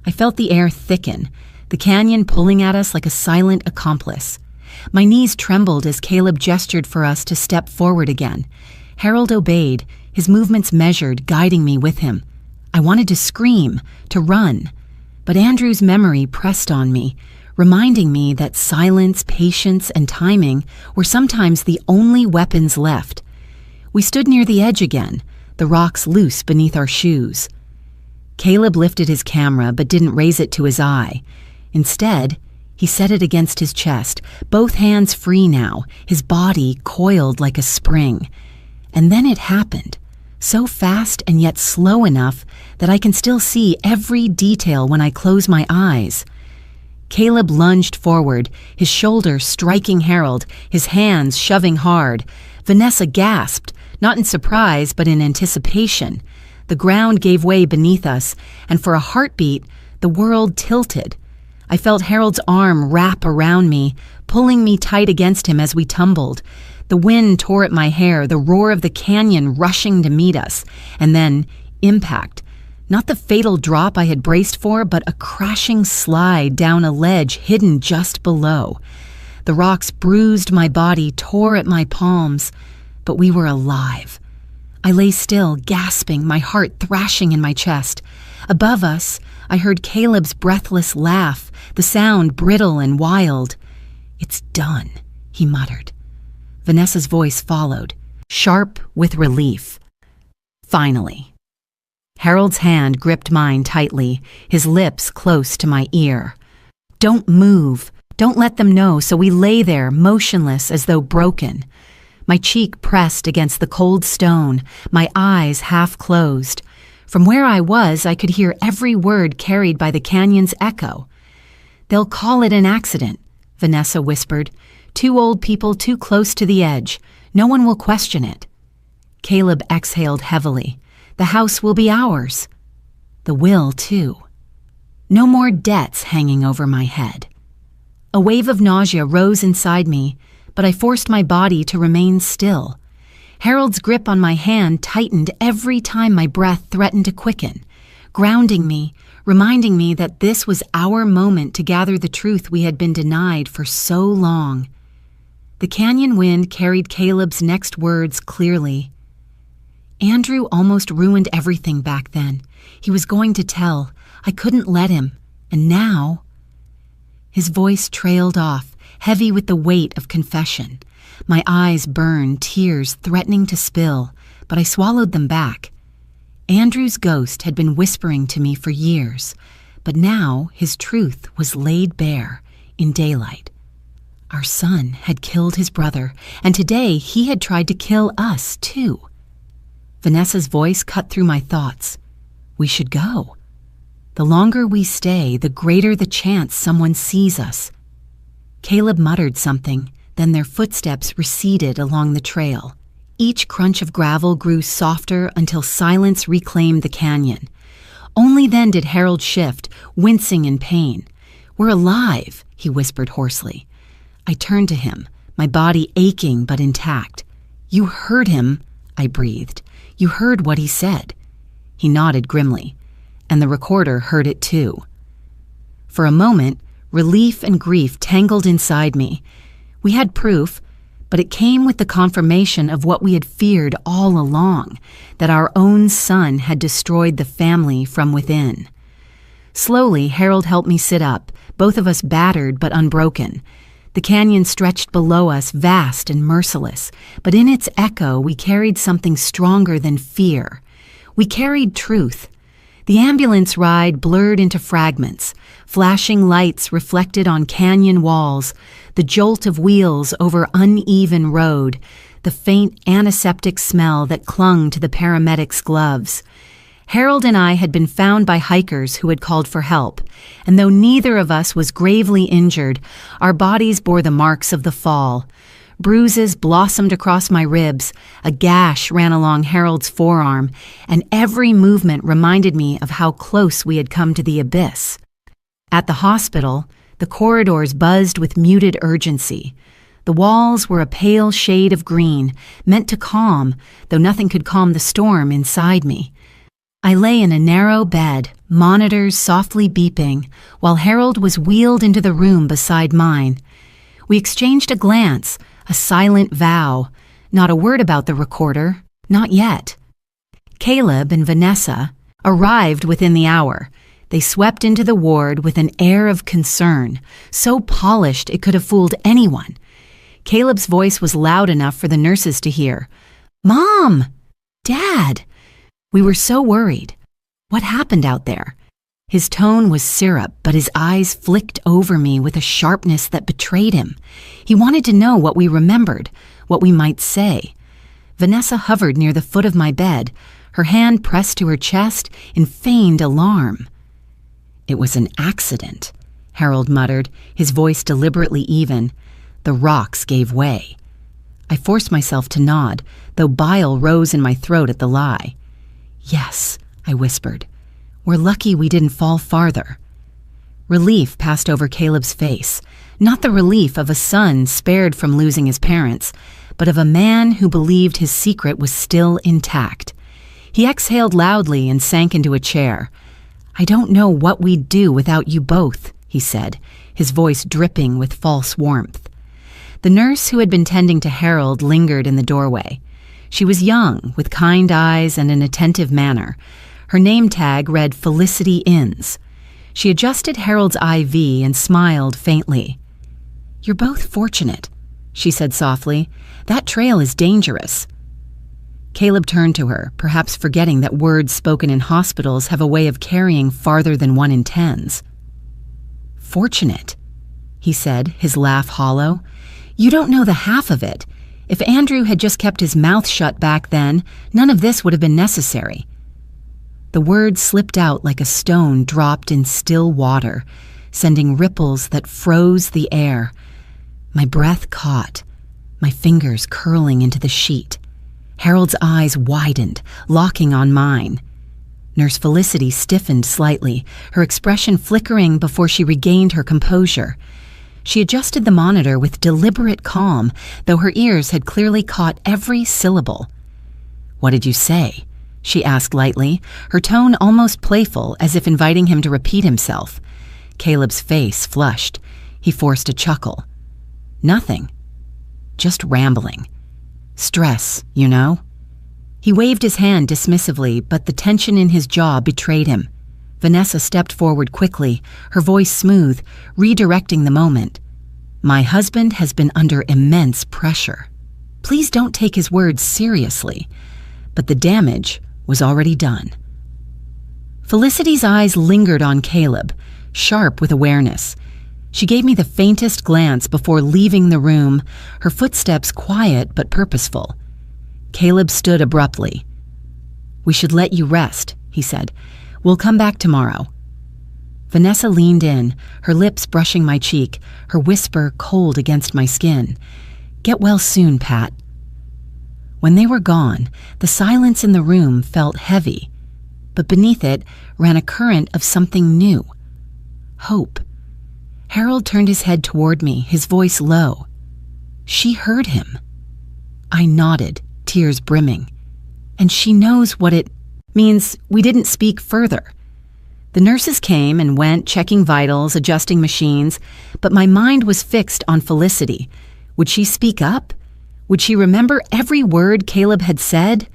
I felt the air thicken, the canyon pulling at us like a silent accomplice. My knees trembled as Caleb gestured for us to step forward again. Harold obeyed, his movements measured, guiding me with him. I wanted to scream, to run, but Andrew's memory pressed on me, reminding me that silence, patience, and timing were sometimes the only weapons left. We stood near the edge again, the rocks loose beneath our shoes. Caleb lifted his camera but didn't raise it to his eye. Instead, he set it against his chest, both hands free now, his body coiled like a spring. And then it happened, so fast and yet slow enough that I can still see every detail when I close my eyes. Caleb lunged forward, his shoulder striking Harold, his hands shoving hard. Vanessa gasped, not in surprise but in anticipation. The ground gave way beneath us, and for a heartbeat, the world tilted. I felt Harold's arm wrap around me, pulling me tight against him as we tumbled. The wind tore at my hair, the roar of the canyon rushing to meet us, and then impact. Not the fatal drop I had braced for, but a crashing slide down a ledge hidden just below. The rocks bruised my body, tore at my palms, but we were alive. I lay still, gasping, my heart thrashing in my chest. Above us, I heard Caleb's breathless laugh, the sound brittle and wild. "It's done," he muttered. Vanessa's voice followed, sharp with relief. "Finally." Harold's hand gripped mine tightly, his lips close to my ear. "Don't move. Don't let them know," so we lay there, motionless as though broken. My cheek pressed against the cold stone, my eyes half closed. From where I was, I could hear every word carried by the canyon's echo. "They'll call it an accident," Vanessa whispered. "Two old people too close to the edge. No one will question it." Caleb exhaled heavily. "The house will be ours." The will, too. No more debts hanging over my head. A wave of nausea rose inside me, but I forced my body to remain still. Harold's grip on my hand tightened every time my breath threatened to quicken, grounding me, reminding me that this was our moment to gather the truth we had been denied for so long. The canyon wind carried Caleb's next words clearly. "Andrew almost ruined everything back then. He was going to tell. I couldn't let him. And now—" His voice trailed off, heavy with the weight of confession. My eyes burned, tears threatening to spill, but I swallowed them back. Andrew's ghost had been whispering to me for years, but now his truth was laid bare in daylight. Our son had killed his brother, and today he had tried to kill us, too. Vanessa's voice cut through my thoughts. We should go. The longer we stay, the greater the chance someone sees us. Caleb muttered something, then their footsteps receded along the trail. Each crunch of gravel grew softer until silence reclaimed the canyon. Only then did Harold shift, wincing in pain. "We're alive," he whispered hoarsely. I turned to him, my body aching but intact. "You heard him," I breathed. "You heard what he said." He nodded grimly, and the recorder heard it too. For a moment, relief and grief tangled inside me. We had proof, but it came with the confirmation of what we had feared all along, that our own son had destroyed the family from within. Slowly, Harold helped me sit up, both of us battered but unbroken. The canyon stretched below us, vast and merciless, but in its echo we carried something stronger than fear. We carried truth. The ambulance ride blurred into fragments, flashing lights reflected on canyon walls, the jolt of wheels over uneven road, the faint antiseptic smell that clung to the paramedics' gloves. Harold and I had been found by hikers who had called for help, and though neither of us was gravely injured, our bodies bore the marks of the fall. Bruises blossomed across my ribs, a gash ran along Harold's forearm, and every movement reminded me of how close we had come to the abyss. At the hospital, the corridors buzzed with muted urgency. The walls were a pale shade of green, meant to calm, though nothing could calm the storm inside me. I lay in a narrow bed, monitors softly beeping, while Harold was wheeled into the room beside mine. We exchanged a glance, a silent vow. Not a word about the recorder, not yet. Caleb and Vanessa arrived within the hour. They swept into the ward with an air of concern, so polished it could have fooled anyone. Caleb's voice was loud enough for the nurses to hear. "Mom! Dad!" We were so worried. What happened out there? His tone was syrup, but his eyes flicked over me with a sharpness that betrayed him. He wanted to know what we remembered, what we might say. Vanessa hovered near the foot of my bed, her hand pressed to her chest in feigned alarm. "It was an accident," Harold muttered, his voice deliberately even. The rocks gave way. I forced myself to nod, though bile rose in my throat at the lie. "Yes," I whispered. "We're lucky we didn't fall farther." Relief passed over Caleb's face, not the relief of a son spared from losing his parents, but of a man who believed his secret was still intact. He exhaled loudly and sank into a chair. "I don't know what we'd do without you both," he said, his voice dripping with false warmth. The nurse who had been tending to Harold lingered in the doorway. She was young, with kind eyes and an attentive manner. Her name tag read Felicity Inns. She adjusted Harold's IV and smiled faintly. "You're both fortunate," she said softly. "That trail is dangerous." Caleb turned to her, perhaps forgetting that words spoken in hospitals have a way of carrying farther than one intends. "Fortunate," he said, his laugh hollow. "You don't know the half of it. If Andrew had just kept his mouth shut back then, none of this would have been necessary." The words slipped out like a stone dropped in still water, sending ripples that froze the air. My breath caught, my fingers curling into the sheet. Harold's eyes widened, locking on mine. Nurse Felicity stiffened slightly, her expression flickering before she regained her composure. She adjusted the monitor with deliberate calm, though her ears had clearly caught every syllable. "What did you say?" she asked lightly, her tone almost playful, as if inviting him to repeat himself. Caleb's face flushed. He forced a chuckle. "Nothing. Just rambling. Stress, you know?" He waved his hand dismissively, but the tension in his jaw betrayed him. Vanessa stepped forward quickly, her voice smooth, redirecting the moment. "My husband has been under immense pressure. Please don't take his words seriously." But the damage was already done. Felicity's eyes lingered on Caleb, sharp with awareness. She gave me the faintest glance before leaving the room, her footsteps quiet but purposeful. Caleb stood abruptly. "We should let you rest," he said. "We'll come back tomorrow." Vanessa leaned in, her lips brushing my cheek, her whisper cold against my skin. "Get well soon, Pat." When they were gone, the silence in the room felt heavy, but beneath it ran a current of something new. Hope. Harold turned his head toward me, his voice low. She heard him. I nodded, tears brimming. And she knows what it means. We didn't speak further. The nurses came and went, checking vitals, adjusting machines, but my mind was fixed on Felicity. Would she speak up? Would she remember every word Caleb had said?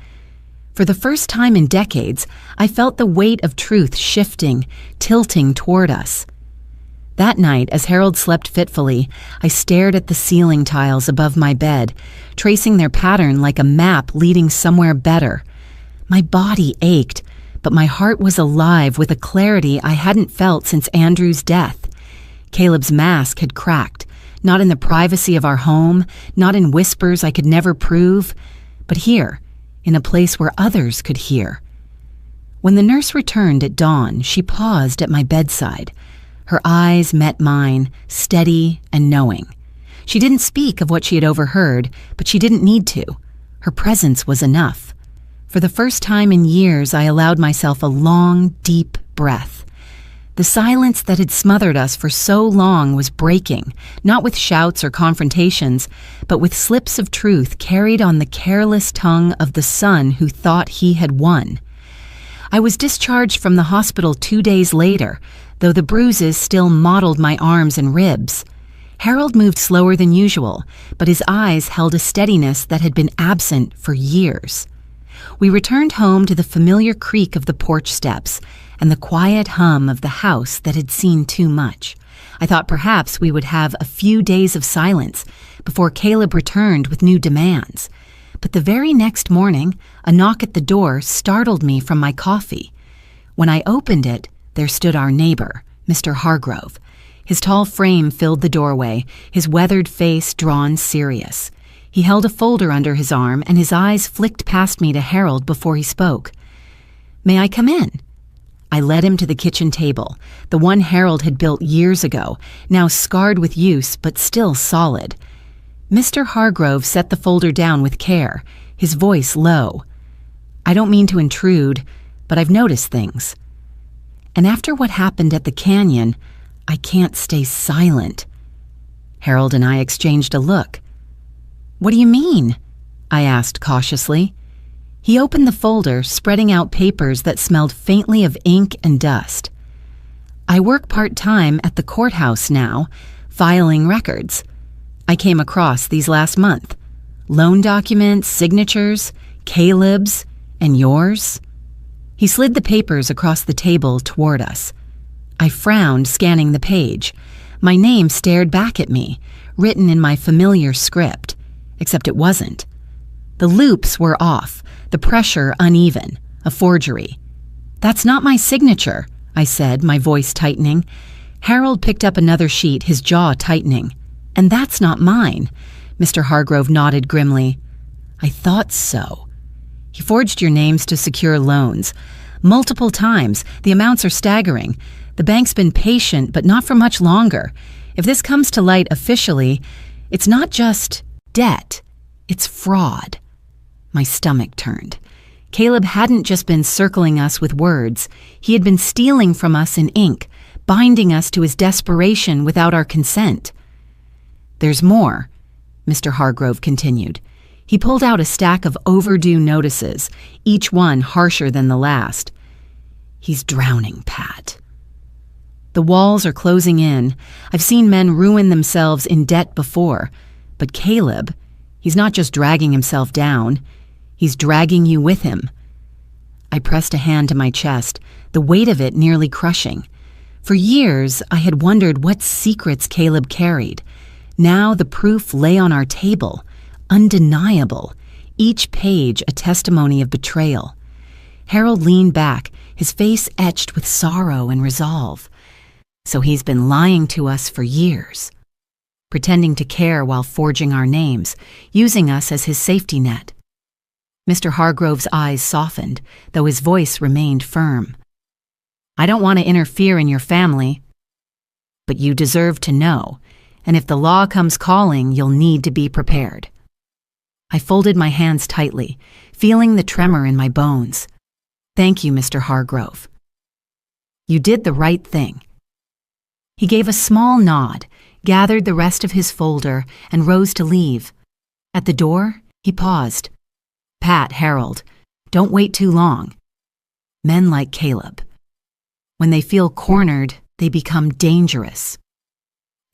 For the first time in decades, I felt the weight of truth shifting, tilting toward us. That night, as Harold slept fitfully, I stared at the ceiling tiles above my bed, tracing their pattern like a map leading somewhere better. My body ached, but my heart was alive with a clarity I hadn't felt since Andrew's death. Caleb's mask had cracked, not in the privacy of our home, not in whispers I could never prove, but here, in a place where others could hear. When the nurse returned at dawn, she paused at my bedside. Her eyes met mine, steady and knowing. She didn't speak of what she had overheard, but she didn't need to. Her presence was enough. For the first time in years, I allowed myself a long, deep breath. The silence that had smothered us for so long was breaking, not with shouts or confrontations, but with slips of truth carried on the careless tongue of the son who thought he had won. I was discharged from the hospital 2 days later, though the bruises still mottled my arms and ribs. Harold moved slower than usual, but his eyes held a steadiness that had been absent for years. We returned home to the familiar creak of the porch steps and the quiet hum of the house that had seen too much. I thought perhaps we would have a few days of silence before Caleb returned with new demands. But the very next morning, a knock at the door startled me from my coffee. When I opened it, there stood our neighbor, Mr. Hargrove. His tall frame filled the doorway, his weathered face drawn serious. He held a folder under his arm, and his eyes flicked past me to Harold before he spoke. "May I come in?" I led him to the kitchen table, the one Harold had built years ago, now scarred with use but still solid. Mr. Hargrove set the folder down with care, his voice low. "I don't mean to intrude, but I've noticed things. And after what happened at the canyon, I can't stay silent." Harold and I exchanged a look. "What do you mean?" I asked cautiously. He opened the folder, spreading out papers that smelled faintly of ink and dust. "I work part-time at the courthouse now, filing records. I came across these last month. Loan documents, signatures, Caleb's, and yours." He slid the papers across the table toward us. I frowned, scanning the page. My name stared back at me, written in my familiar script, except it wasn't. The loops were off, the pressure uneven, a forgery. "That's not my signature," I said, my voice tightening. Harold picked up another sheet, his jaw tightening. "And that's not mine." Mr. Hargrove nodded grimly. "I thought so. He forged your names to secure loans. Multiple times. The amounts are staggering. The bank's been patient, but not for much longer. If this comes to light officially, it's not just debt, it's fraud." My stomach turned. Caleb hadn't just been circling us with words. He had been stealing from us in ink, binding us to his desperation without our consent. "There's more," Mr. Hargrove continued. He pulled out a stack of overdue notices, each one harsher than the last. "He's drowning, Pat. The walls are closing in. I've seen men ruin themselves in debt before. But Caleb, he's not just dragging himself down. He's dragging you with him." I pressed a hand to my chest, the weight of it nearly crushing. For years, I had wondered what secrets Caleb carried. Now the proof lay on our table, undeniable, each page a testimony of betrayal. Harold leaned back, his face etched with sorrow and resolve. "So he's been lying to us for years, pretending to care while forging our names, using us as his safety net." Mr. Hargrove's eyes softened, though his voice remained firm. "I don't want to interfere in your family, but you deserve to know, and if the law comes calling, you'll need to be prepared." I folded my hands tightly, feeling the tremor in my bones. "Thank you, Mr. Hargrove. You did the right thing." He gave a small nod, gathered the rest of his folder, and rose to leave. At the door, he paused. "Pat, Harold, don't wait too long. Men like Caleb. When they feel cornered, they become dangerous."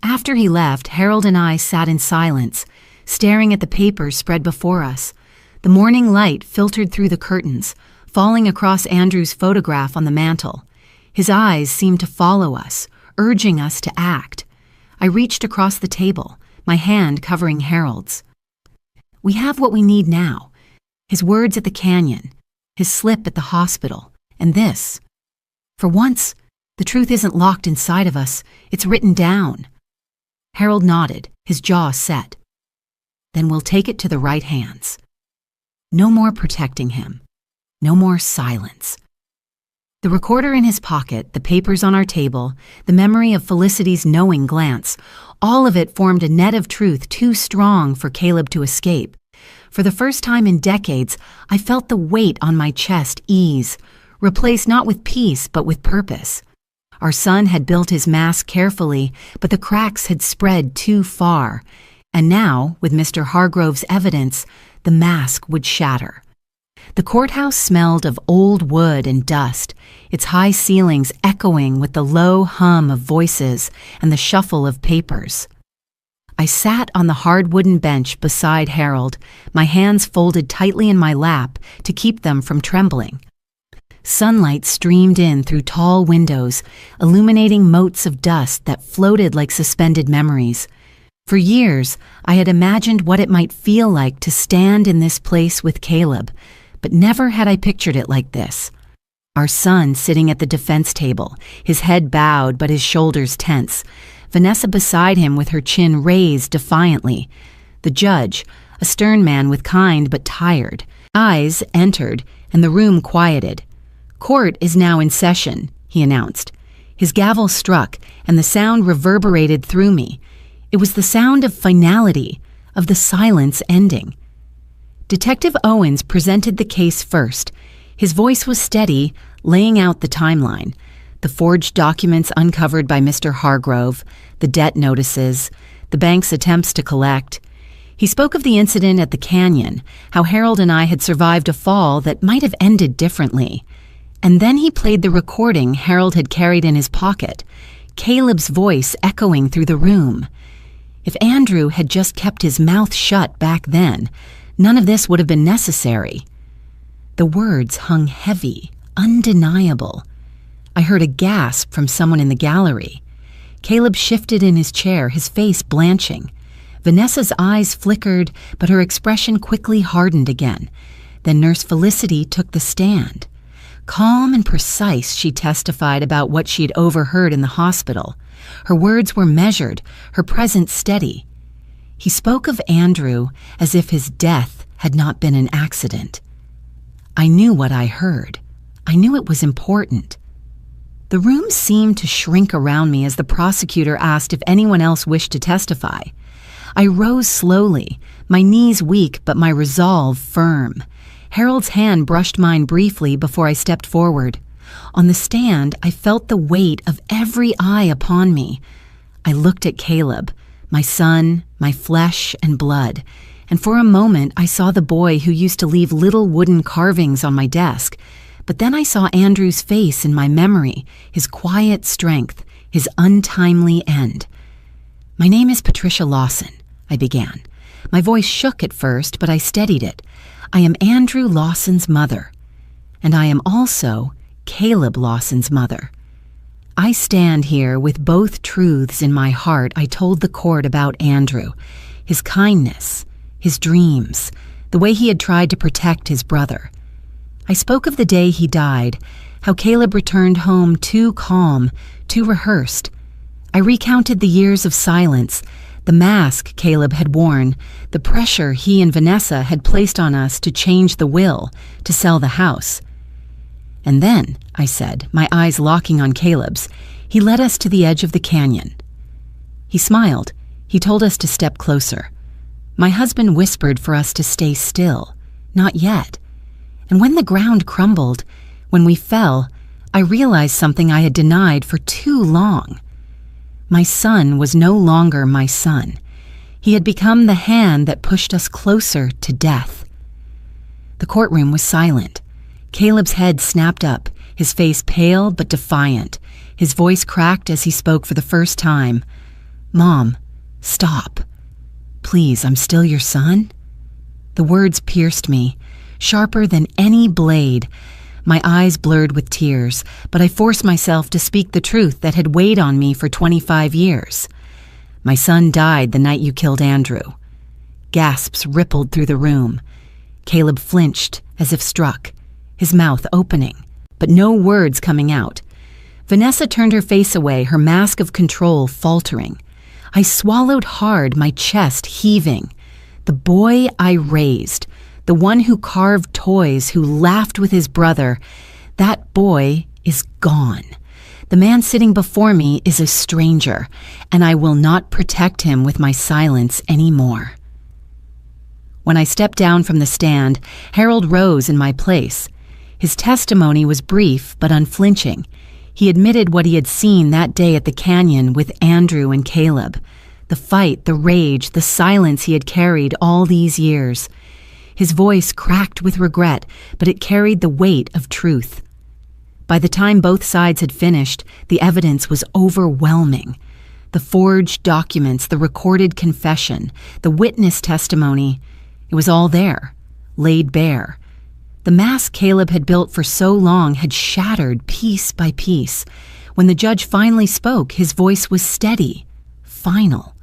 After he left, Harold and I sat in silence, staring at the papers spread before us. The morning light filtered through the curtains, falling across Andrew's photograph on the mantel. His eyes seemed to follow us, urging us to act. I reached across the table, my hand covering Harold's. "We have what we need now. His words at the canyon, his slip at the hospital, and this. For once, the truth isn't locked inside of us, it's written down." Harold nodded, his jaw set. "Then we'll take it to the right hands. No more protecting him. No more silence." The recorder in his pocket, the papers on our table, the memory of Felicity's knowing glance, all of it formed a net of truth too strong for Caleb to escape. For the first time in decades, I felt the weight on my chest ease, replaced not with peace but with purpose. Our son had built his mask carefully, but the cracks had spread too far. And now, with Mr. Hargrove's evidence, the mask would shatter. The courthouse smelled of old wood and dust, its high ceilings echoing with the low hum of voices and the shuffle of papers. I sat on the hard wooden bench beside Harold, my hands folded tightly in my lap to keep them from trembling. Sunlight streamed in through tall windows, illuminating motes of dust that floated like suspended memories. For years, I had imagined what it might feel like to stand in this place with Caleb, but never had I pictured it like this. Our son sitting at the defense table, his head bowed but his shoulders tense. Vanessa beside him with her chin raised defiantly. The judge, a stern man with kind but tired eyes, entered, and the room quieted. "Court is now in session," he announced. His gavel struck, and the sound reverberated through me. It was the sound of finality, of the silence ending. Detective Owens presented the case first. His voice was steady, laying out the timeline. The forged documents uncovered by Mr. Hargrove, the debt notices, the bank's attempts to collect. He spoke of the incident at the canyon, how Harold and I had survived a fall that might have ended differently. And then he played the recording Harold had carried in his pocket, Caleb's voice echoing through the room. If Andrew had just kept his mouth shut back then, none of this would have been necessary. The words hung heavy, undeniable. I heard a gasp from someone in the gallery. Caleb shifted in his chair, his face blanching. Vanessa's eyes flickered, but her expression quickly hardened again. Then Nurse Felicity took the stand. Calm and precise, she testified about what she'd overheard in the hospital. Her words were measured, her presence steady. He spoke of Andrew as if his death had not been an accident. I knew what I heard. I knew it was important. The room seemed to shrink around me as the prosecutor asked if anyone else wished to testify. I rose slowly, my knees weak but my resolve firm. Harold's hand brushed mine briefly before I stepped forward. On the stand, I felt the weight of every eye upon me. I looked at Caleb, my son, my flesh and blood, and for a moment I saw the boy who used to leave little wooden carvings on my desk. But then I saw Andrew's face in my memory, his quiet strength, his untimely end. "My name is Patricia Lawson," I began. My voice shook at first, but I steadied it. "I am Andrew Lawson's mother, and I am also Caleb Lawson's mother. I stand here with both truths in my heart I told the court about Andrew, his kindness, his dreams, the way he had tried to protect his brother. I spoke of the day he died, how Caleb returned home too calm, too rehearsed. I recounted the years of silence, the mask Caleb had worn, the pressure he and Vanessa had placed on us to change the will, to sell the house. And then, I said, my eyes locking on Caleb's, he led us to the edge of the canyon. He smiled. He told us to step closer. My husband whispered for us to stay still. Not yet. And when the ground crumbled, when we fell, I realized something I had denied for too long. My son was no longer my son. He had become the hand that pushed us closer to death. The courtroom was silent. Caleb's head snapped up, his face pale but defiant. His voice cracked as he spoke for the first time. "Mom, stop. Please, I'm still your son?" The words pierced me, sharper than any blade. My eyes blurred with tears, but I forced myself to speak the truth that had weighed on me for 25 years. "My son died the night you killed Andrew." Gasps rippled through the room. Caleb flinched as if struck, his mouth opening, but no words coming out. Vanessa turned her face away, her mask of control faltering. I swallowed hard, my chest heaving. The boy I raised, the one who carved toys, who laughed with his brother, that boy is gone. The man sitting before me is a stranger, and I will not protect him with my silence anymore. When I stepped down from the stand, Harold rose in my place. His testimony was brief but unflinching. He admitted what he had seen that day at the canyon with Andrew and Caleb. The fight, the rage, the silence he had carried all these years. His voice cracked with regret, but it carried the weight of truth. By the time both sides had finished, the evidence was overwhelming. The forged documents, the recorded confession, the witness testimony, it was all there, laid bare. The mask Caleb had built for so long had shattered piece by piece. When the judge finally spoke, his voice was steady, final.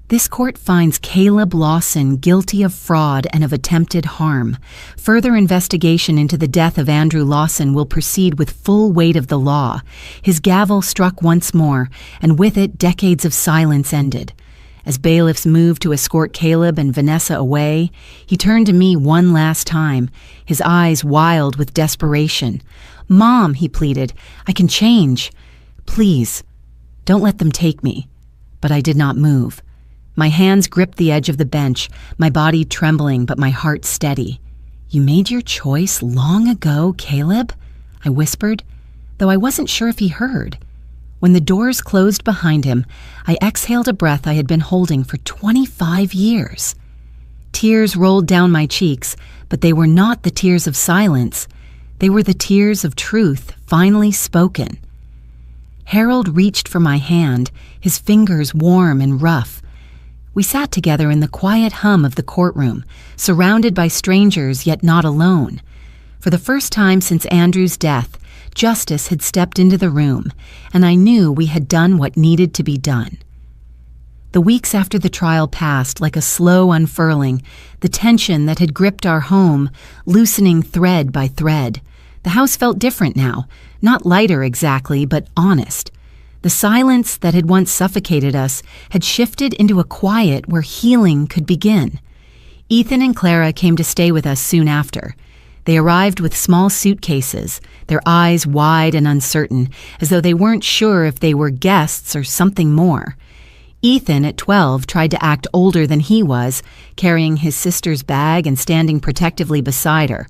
This court finds Caleb Lawson guilty of fraud and of attempted harm. Further investigation into the death of Andrew Lawson will proceed with full weight of the law. His gavel struck once more, and with it decades of silence ended. As bailiffs moved to escort Caleb and Vanessa away, he turned to me one last time, his eyes wild with desperation. "Mom," he pleaded, "I can change. Please, don't let them take me." But I did not move. My hands gripped the edge of the bench, my body trembling but my heart steady. "You made your choice long ago, Caleb?" I whispered, though I wasn't sure if he heard. When the doors closed behind him, I exhaled a breath I had been holding for 25 years. Tears rolled down my cheeks, but they were not the tears of silence. They were the tears of truth finally spoken. Harold reached for my hand, his fingers warm and rough. We sat together in the quiet hum of the courtroom, surrounded by strangers yet not alone. For the first time since Andrew's death, justice had stepped into the room, and I knew we had done what needed to be done. The weeks after the trial passed like a slow unfurling, the tension that had gripped our home, loosening thread by thread. The house felt different now, not lighter exactly, but honest. The silence that had once suffocated us had shifted into a quiet where healing could begin. Ethan and Clara came to stay with us soon after. They arrived with small suitcases, their eyes wide and uncertain, as though they weren't sure if they were guests or something more. Ethan, at 12, tried to act older than he was, carrying his sister's bag and standing protectively beside her.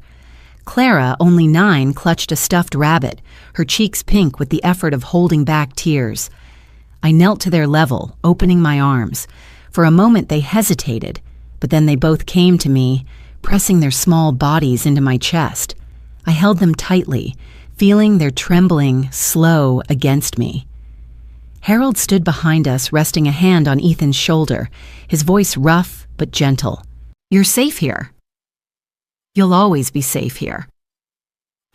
Clara, only 9, clutched a stuffed rabbit, her cheeks pink with the effort of holding back tears. I knelt to their level, opening my arms. For a moment they hesitated, but then they both came to me, pressing their small bodies into my chest. I held them tightly, feeling their trembling slow against me. Harold stood behind us, resting a hand on Ethan's shoulder, his voice rough but gentle. "You're safe here. You'll always be safe here."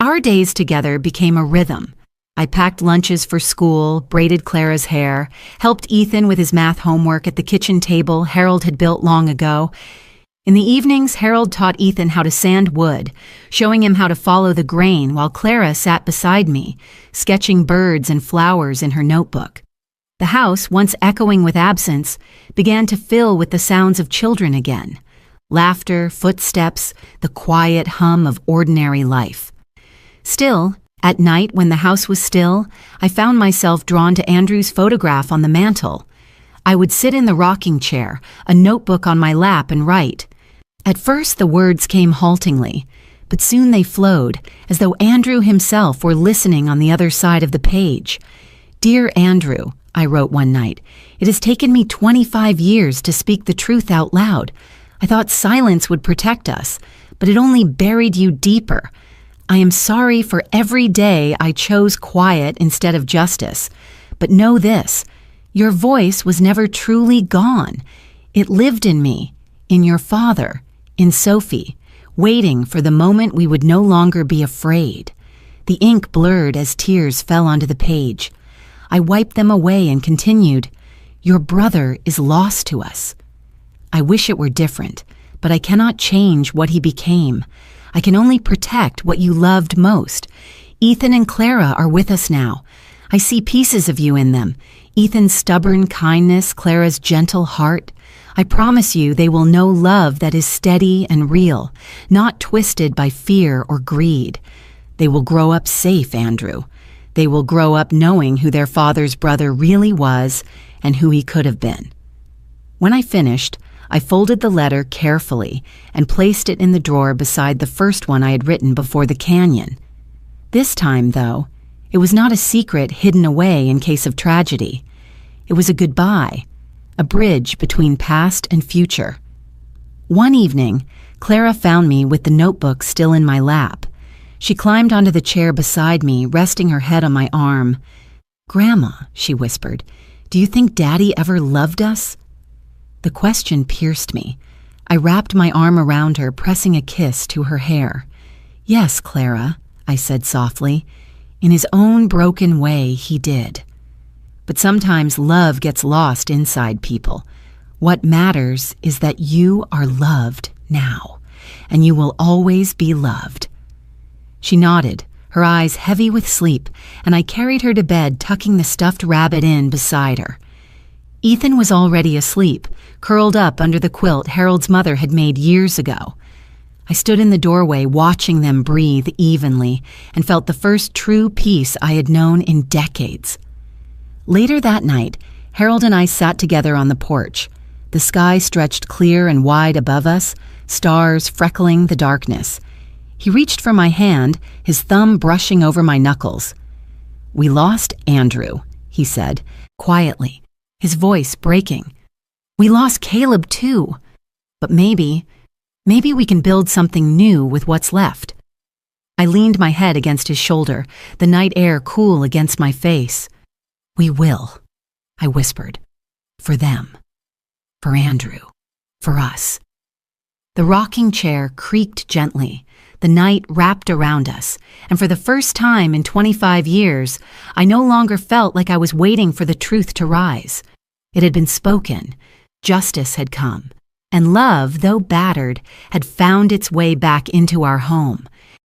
Our days together became a rhythm. I packed lunches for school, braided Clara's hair, helped Ethan with his math homework at the kitchen table Harold had built long ago. In the evenings, Harold taught Ethan how to sand wood, showing him how to follow the grain while Clara sat beside me, sketching birds and flowers in her notebook. The house, once echoing with absence, began to fill with the sounds of children again. Laughter, footsteps, the quiet hum of ordinary life. Still, at night when the house was still, I found myself drawn to Andrew's photograph on the mantel. I would sit in the rocking chair, a notebook on my lap, and write. At first the words came haltingly, but soon they flowed, as though Andrew himself were listening on the other side of the page. "Dear Andrew," I wrote one night. It has taken me 25 years to speak the truth out loud. I thought silence would protect us, but it only buried you deeper. I am sorry for every day I chose quiet instead of justice. But know this, your voice was never truly gone. It lived in me, in your father, in Sophie, waiting for the moment we would no longer be afraid. The ink blurred as tears fell onto the page. I wiped them away and continued, your brother is lost to us. I wish it were different, but I cannot change what he became. I can only protect what you loved most. Ethan and Clara are with us now. I see pieces of you in them. Ethan's stubborn kindness, Clara's gentle heart. I promise you they will know love that is steady and real, not twisted by fear or greed. They will grow up safe, Andrew. They will grow up knowing who their father's brother really was and who he could have been. When I finished, I folded the letter carefully and placed it in the drawer beside the first one I had written before the canyon. This time, though, it was not a secret hidden away in case of tragedy. It was a goodbye, a bridge between past and future. One evening, Clara found me with the notebook still in my lap. She climbed onto the chair beside me, resting her head on my arm. "Grandma," she whispered, "do you think Daddy ever loved us?" The question pierced me. I wrapped my arm around her, pressing a kiss to her hair. "Yes, Clara," I said softly. "In his own broken way, he did." But sometimes love gets lost inside people. What matters is that you are loved now, and you will always be loved. She nodded, her eyes heavy with sleep, and I carried her to bed, tucking the stuffed rabbit in beside her. Ethan was already asleep, curled up under the quilt Harold's mother had made years ago. I stood in the doorway watching them breathe evenly and felt the first true peace I had known in decades. Later that night, Harold and I sat together on the porch. The sky stretched clear and wide above us, stars freckling the darkness. He reached for my hand, his thumb brushing over my knuckles. "We lost Andrew," he said, quietly, his voice breaking. "We lost Caleb too, but maybe we can build something new with what's left." I leaned my head against his shoulder, the night air cool against my face. "We will," I whispered, "for them, for Andrew, for us." The rocking chair creaked gently. The night wrapped around us, and for the first time in 25 years, I no longer felt like I was waiting for the truth to rise. It had been spoken, justice had come, and love, though battered, had found its way back into our home,